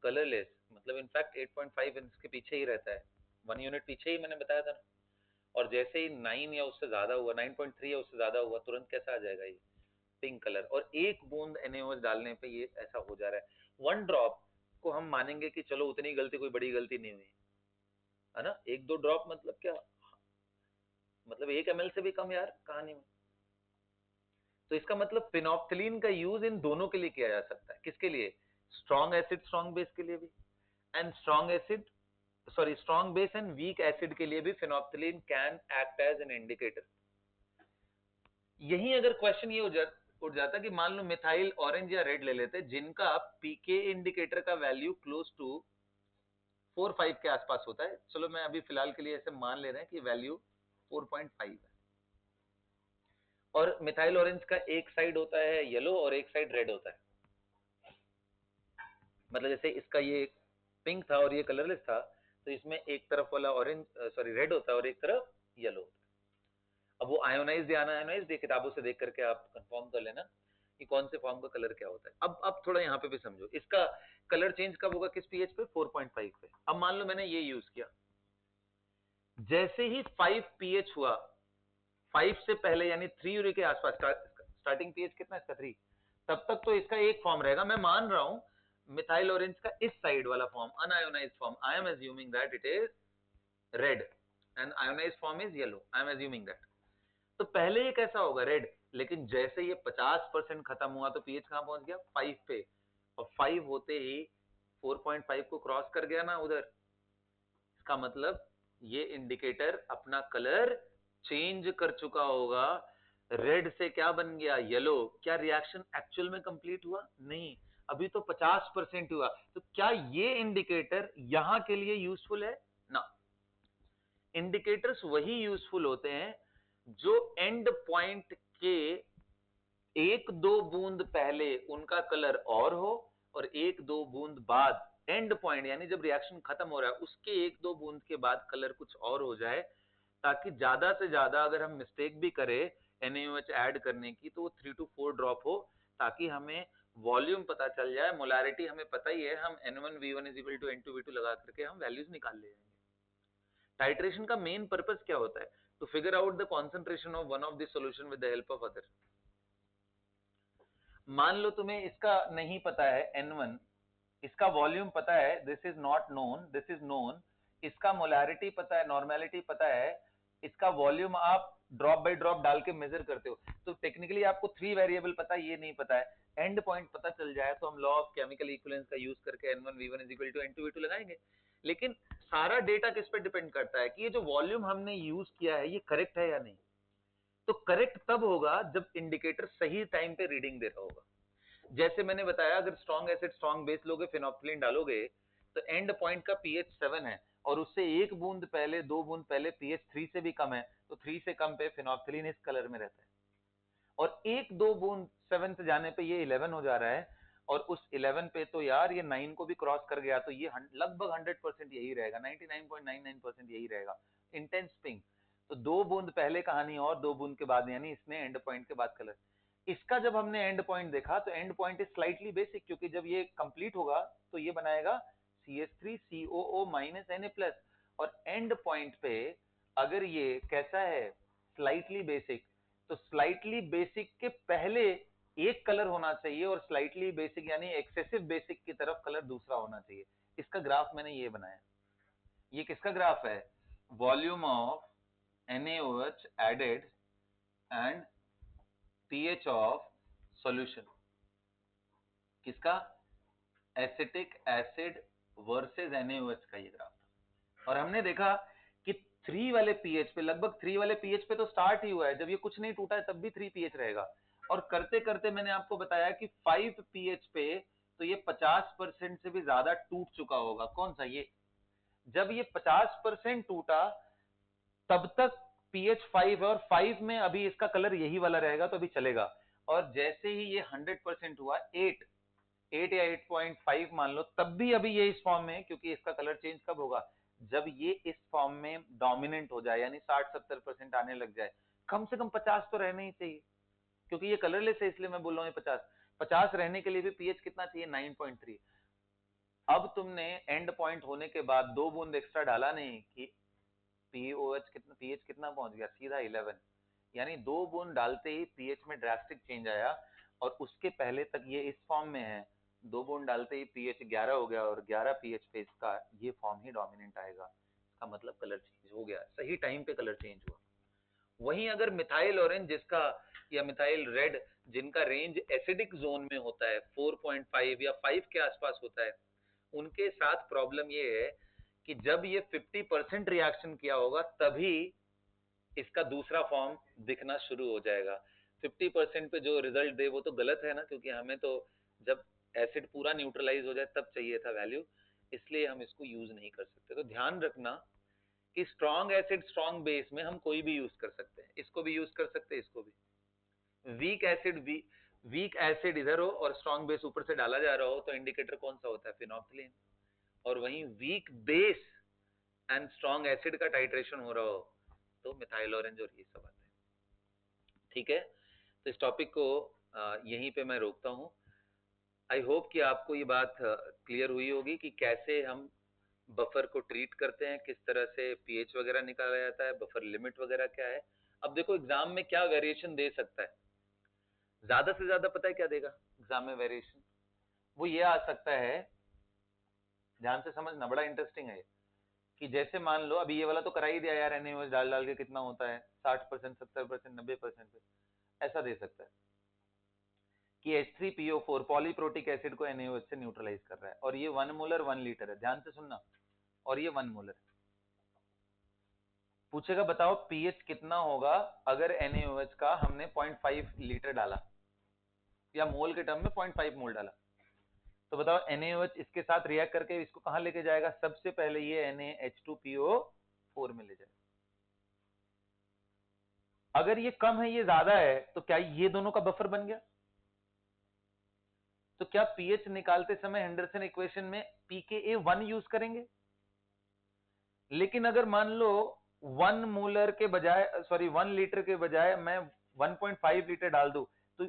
कलरलेस। मतलब इनफैक्ट 8.5 इसके पीछे ही रहता है, 1 यूनिट पीछे ही मैंने बताया था ना। और जैसे ही 9 या उससे ज्यादा हुआ, 9.3 या उससे ज्यादा हुआ, तुरंत कैसा आ जाएगा ये पिंक कलर। और एक बूंद NaOH डालने पे ये ऐसा हो जा रहा है। 1 ड्रॉप को हम मानेंगे कि चलो उतनी गलती, कोई बड़ी गलती नहीं हुई है ना। 1-2 ड्रॉप मतलब क्या, मतलब 1 ml से भी कम यार कहानी में। तो इसका मतलब फेनोल्फथालीन का यूज इन दोनों के लिए किया जा सकता है। किसके लिए? स्ट्रॉन्ग एसिड स्ट्रॉन्ग बेस के लिए भी, and strong acid sorry strong base and weak acid के लिए भी phenolphthalein can act as an indicator. यही अगर क्वेश्चन ये उठ जाता कि मान लो मिथाइल ऑरेंज या रेड ले लेते जिनका पीके इंडिकेटर का वैल्यू क्लोज टू 4-5 के आसपास होता है। चलो मैं अभी फिलहाल के लिए ऐसे मान ले रहे हैं कि वैल्यू 4.5 है, और मिथाइल ऑरेंज का एक साइड होता है येलो और एक साइड रेड होता है। मतलब जैसे इसका ये पिंक था और ये कलरलेस था, तो इसमें एक तरफ वाला ऑरेंज सॉरी रेड होता है और एक तरफ येलो होता है। अब वो आयोनाइज्ड या अनआयोनाइज्ड किताबों से देख करके आप कंफर्म कर लेना कि कौन से फॉर्म का कलर क्या होता है। अब थोड़ा यहाँ पे भी समझो, इसका कलर चेंज कब होगा, किस पीएच पे, 4.5 पे। अब मान लो मैंने ये यूज किया, जैसे ही 5 पीएच हुआ, 5 से पहले यानी 3 यूरी के आसपास, स्टार्टिंग पीएच कितना इसका 3, तब तक तो इसका एक फॉर्म रहेगा। मैं मान रहा हूं मिथाइल ऑरेंज का इस साइड वाला form unionised form, I am assuming that it is red and ionised form is yellow, I am assuming that. तो पहले ये कैसा होगा, रेड। लेकिन जैसे ये 50% खत्म हुआ तो पीएच कहां पहुंच गया, 5 पे। और 5 होते ही 4.5 को क्रॉस कर गया ना उधर। इसका मतलब ये इंडिकेटर अपना कलर चेंज कर चुका होगा, रेड से क्या बन गया, येलो। क्या रिएक्शन एक्चुअल में कंप्लीट हुआ? नहीं, अभी तो 50% हुआ। तो क्या ये इंडिकेटर यहां के लिए यूजफुल है ना? इंडिकेटर्स वही यूजफुल होते हैं जो एंड पॉइंट के 1-2 बूंद पहले उनका कलर और हो, और 1-2 बूंद बाद एंड पॉइंट यानी जब रिएक्शन खत्म हो रहा है उसके 1-2 बूंद के बाद कलर कुछ और हो जाए, ताकि ज्यादा से ज्यादा अगर हम मिस्टेक भी करें NaOH ऐड करने की तो वो 3 to 4 ड्रॉप हो, ताकि हमें वॉल्यूम पता चल जाए। मोलारिटी हमें पता ही है, हम N1V1 N2V2 लगा करके हम वैल्यूज निकाल ले जाएंगे। टाइट्रेशन का मेन पर्पस क्या होता है? To figure out the concentration of one of the solution with the help of other. मान लो तुम्हें इसका नहीं पता है N1, इसका वॉल्यूम पता है, this is not known, this is known. इसका मोलारिटी पता है, नॉर्मेलिटी पता है, इसका वॉल्यूम आप ड्रॉप बाय ड्रॉप डाल के मेजर करते हो। तो टेक्निकली आपको 3 वेरिएबल पता है, ये नहीं पता है। एंड पॉइंट पता चल जाए तो हम लॉ ऑफ केमिकल इक्विवेलेंस का यूज करके N1V1 N2V2 लगाएंगे। लेकिन सारा डेटा किस पे डिपेंड करता है कि ये जो वॉल्यूम हमने यूज किया है ये करेक्ट है या नहीं। तो करेक्ट तब होगा जब इंडिकेटर सही टाइम पे रीडिंग दे रहा होगा। जैसे मैंने बताया, अगर स्ट्रॉन्ग एसिड स्ट्रॉन्ग बेस लोगे, फेनोल्फथालीन डालोगे, तो एंड पॉइंट का पीएच 7 है और उससे एक बूंद पहले, 2 बूंद पहले पीएच 3 से भी कम है, तो 3 से कम पे फेनोल्फथालीन इस कलर में रहता है। और 1-2 बूंद 7 से जाने पे ये 11 हो जा रहा है, और उस 11 पे तो यार ये 9 को भी क्रॉस कर गया, तो ये लगभग 100% यही रहेगा, 99.99% यही रहेगा, इंटेंस पिंक। तो 2 बूंद पहले कहानी और 2 बूंद के बाद, यानी इसने एंड पॉइंट के बाद कलर। इसका जब हमने एंड पॉइंट देखा तो and point is slightly basic, क्योंकि जब ये कंप्लीट होगा तो ये बनाएगा CH3COO Na+। और एंड पॉइंट पे अगर ये कैसा है, स्लाइटली बेसिक, तो स्लाइटली बेसिक के पहले एक कलर होना चाहिए और स्लाइटली बेसिक यानी एक्सेसिव बेसिक की तरफ कलर दूसरा होना चाहिए। इसका ग्राफ मैंने ये बनाया। ये किसका ग्राफ है? Volume of NaOH added and pH of solution. किसका? एसिटिक एसिड वर्सेस NaOH का ये ग्राफ। और हमने देखा कि 3 वाले पीएच पे, लगभग 3 वाले पीएच पे तो स्टार्ट ही हुआ है, जब ये कुछ नहीं टूटा है तब भी 3 पीएच रहेगा। और करते करते मैंने आपको बताया कि 5 पीएच पे तो ये 50% से भी ज्यादा टूट चुका होगा। कौन सा? ये। जब ये 50% टूटा तब तक pH 5 है, और 5 में अभी इसका कलर यही वाला रहेगा तो अभी चलेगा। और जैसे ही ये 100% हुआ, 8 या 8.5 मान लो, तब भी अभी ये इस फॉर्म में है, क्योंकि इसका कलर चेंज कब होगा? जब ये इस फॉर्म में डोमिनेंट हो जाए, यानी 60-70% आने लग जाए। कम से कम 50 तो रहना ही चाहिए, क्योंकि ये कलरलेस है, इसलिए मैं बोल रहा हूँ 50 रहने के लिए भी पीएच कितना चाहिए? 9.3। अब तुमने एंड पॉइंट होने के बाद 2 बूंद एक्स्ट्रा डाला नहीं कि पीओएच कितना, पीएच कितना पहुंच गया? सीधा 11। यानी 2 बूंद डालते ही पीएच में ड्रास्टिक चेंज आया, और उसके पहले तक ये इस फॉर्म में है। 2 बूंद डालते ही पीएच 11 हो गया, और 11 पीएच पे इसका ये फॉर्म ही डोमिनेंट आएगा। इसका मतलब कलर चेंज हो गया, सही टाइम पे कलर चेंज हुआ। वहीं अगर मिथाइल ऑरेंज जिसका, या मिथाइल रेड जिनका रेंज एसिडिक जोन में होता है, 4.5 या 5 के आसपास होता है, उनके साथ प्रॉब्लम ये है कि जब ये 50% रिएक्शन किया होगा तभी इसका दूसरा फॉर्म दिखना शुरू हो जाएगा। 50% पे जो रिजल्ट दे वो तो गलत है ना, क्योंकि हमें तो जब एसिड पूरा न्यूट्रलाइज हो जाए तब चाहिए था वैल्यू, इसलिए हम इसको यूज नहीं कर सकते। तो ध्यान रखना कि स्ट्रॉन्ग एसिड स्ट्रॉन्ग बेस में हम कोई भी यूज कर सकते हैं, इसको भी यूज कर सकते हैं, इसको भी। वीक एसिड इधर हो और स्ट्रॉन्ग बेस ऊपर से डाला जा रहा हो, तो इंडिकेटर कौन सा होता है? फिनोक्सिलिन। और वहीं weak base and strong acid का टाइट्रेशन हो रहा हो तो मिथाइल ऑरेंज, और ये सब आता है। ठीक है, तो इस टॉपिक को यहीं पे मैं रोकता हूं। आई होप कि आपको ये बात क्लियर हुई होगी कि कैसे हम बफर को ट्रीट करते हैं, किस तरह से पीएच वगैरह निकाला जाता है, बफर लिमिट वगैरह क्या है। अब देखो एग्जाम में क्या वेरिएशन दे सकता है, ज्यादा से ज्यादा पता है क्या देगा एग्जाम में वेरिएशन? वो ये आ सकता है, ध्यान से समझना, बड़ा इंटरेस्टिंग है, कि जैसे मान लो अभी ये वाला तो करा ही दिया यार, एनएओएच डाल डाल के कितना होता है 60%, 70%, 90% पे। ऐसा दे सकता है कि H3PO4 पॉलीप्रोटिक एसिड को एनएओएच से न्यूट्रलाइज कर रहा है, और ये 1 मोलर 1 लीटर है, ध्यान से सुनना, और ये 1 मोलर। पूछेगा बताओ पीएच कितना होगा अगर एनएओएच का हमने 0.5 लीटर डाला, या मोल के टर्म में 0.5 मोल डाला। तो बताओ NaOH इसके साथ रिएक्ट करके इसको कहां लेके जाएगा? सबसे पहले ये NaH2PO4 में ले जाएगा। अगर ये कम है, ये ज्यादा है, तो क्या ये दोनों का बफर बन गया? तो क्या पीएच निकालते समय हेंडरसन इक्वेशन में pKa 1 यूज करेंगे? लेकिन अगर मान लो 1 मोलर के बजाय, सॉरी 1 लीटर के बजाय मैं 1.5 लीटर डाल दूं, तो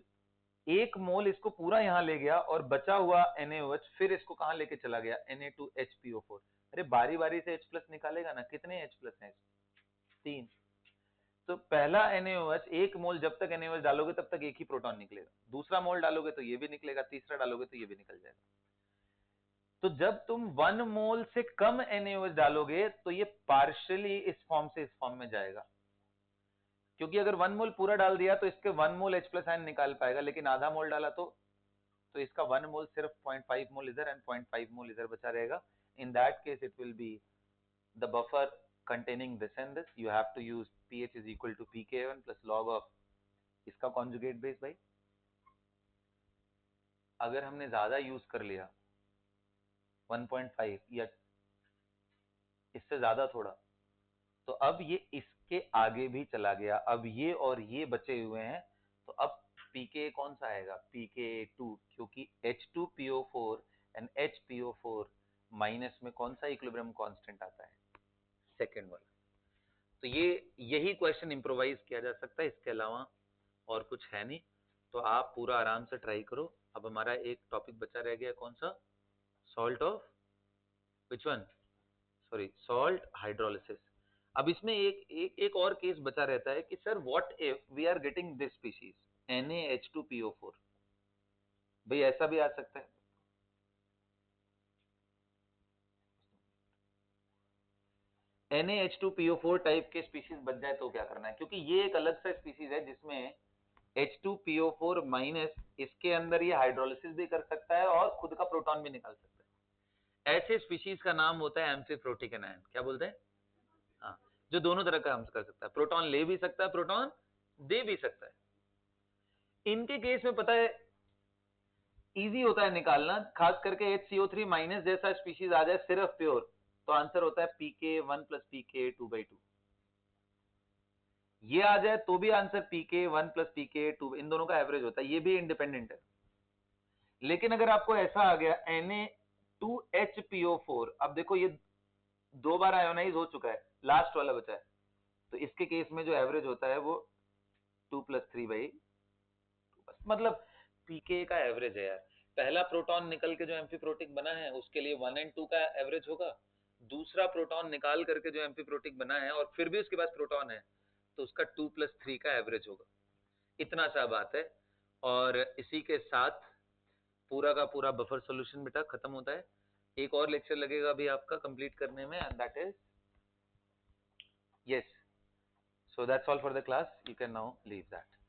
1 मोल इसको पूरा यहां ले गया, और बचा हुआ NaOH फिर इसको कहां लेके चला गया? Na2HPO4। अरे बारी बारी से H प्लस निकालेगा ना, कितने H प्लस हैं? 3। तो पहला NaOH 1 मोल जब तक NaOH डालोगे तब तक एक ही प्रोटॉन निकलेगा, दूसरा मोल डालोगे तो ये भी निकलेगा, तीसरा डालोगे तो ये भी निकल जाएगा। तो जब तुम 1 मोल से कम NaOH डालोगे तो ये पार्शियली इस फॉर्म से इस फॉर्म में जाएगा, क्योंकि अगर 1 मोल पूरा डाल दिया तो इसके 1 मोल H प्लस आयन निकाल पाएगा, लेकिन आधा मोल डाला तो इसका 1 मोल सिर्फ 0.5 मोल इधर एंड 0.5 मोल इधर बचा रहेगा। In that case it will be the buffer containing this and this. You have to use pH is equal to pKa1 plus log of इसका conjugate base भाई। अगर हमने ज्यादा यूज कर लिया 1.5 या इससे ज्यादा थोड़ा, तो अब ये इसके आगे भी चला गया, अब ये और ये बचे हुए हैं, तो अब pKa कौन सा आएगा? pKa2, क्योंकि H2PO4 एंड HPO4 माइनस में कौन सा इक्विलिब्रियम कांस्टेंट आता है? सेकंड वाला। तो ये यही क्वेश्चन इम्प्रोवाइज किया जा सकता है, इसके अलावा और कुछ है नहीं। तो आप पूरा आराम से ट्राई करो। अब हमारा एक टॉपिक बचा रह गया, कौन सा? Salt of which one? Sorry, salt hydrolysis. अब इसमें एक और केस बचा रहता है कि sir what if we are getting this species NaH2PO4। भाई ऐसा भी आ सकता है, NaH2PO4 टाइप के स्पीशीज बच जाए तो क्या करना है? क्योंकि ये एक अलग सा स्पीशीज है जिसमें H2PO4 माइनस, इसके अंदर ये हाइड्रोलिसिस भी कर सकता है और खुद का प्रोटॉन भी निकाल सकता है। ऐसे स्पीशीज का नाम होता है एम्फीप्रोटिक एनायन। क्या बोलते हैं? हाँ, जो दोनों तरह का काम कर सकता है, प्रोटॉन ले भी सकता है, प्रोटॉन दे भी सकता है। इनके केस में पता है इजी होता है निकालना, खास करके HCO3 माइनस जैसा स्पीशीज आ जाए सिर्फ प्योर, तो आंसर होता है pK1 प्लस pK2/2। ये आ जाए तो भी आंसर pK1 प्लस pK2, इन दोनों का एवरेज होता है, ये भी इंडिपेंडेंट है। लेकिन अगर आपको ऐसा आ गया Na2HPO4, अब देखो ये 2 बार आयोनाइज हो चुका है, लास्ट वाला बचा है, तो इसके केस में जो एवरेज होता है वो 2+3/2, मतलब पीके का एवरेज है यार। पहला प्रोटॉन निकल के जो एम्फीप्रोटिक बना है उसके लिए 1 और 2 का एवरेज होगा, दूसरा प्रोटॉन निकाल करके जो एम्फीप्रोटिक बना है और फिर भी उसके पास प्रोटॉन है तो उसका 2+3 का एवरेज होगा। इतना सा बात है। और इसी के साथ पूरा का पूरा बफर सॉल्यूशन बेटा खत्म होता है। एक और लेक्चर लगेगा अभी आपका कंप्लीट करने में, and that is yes, so that's all for the class, you can now leave that.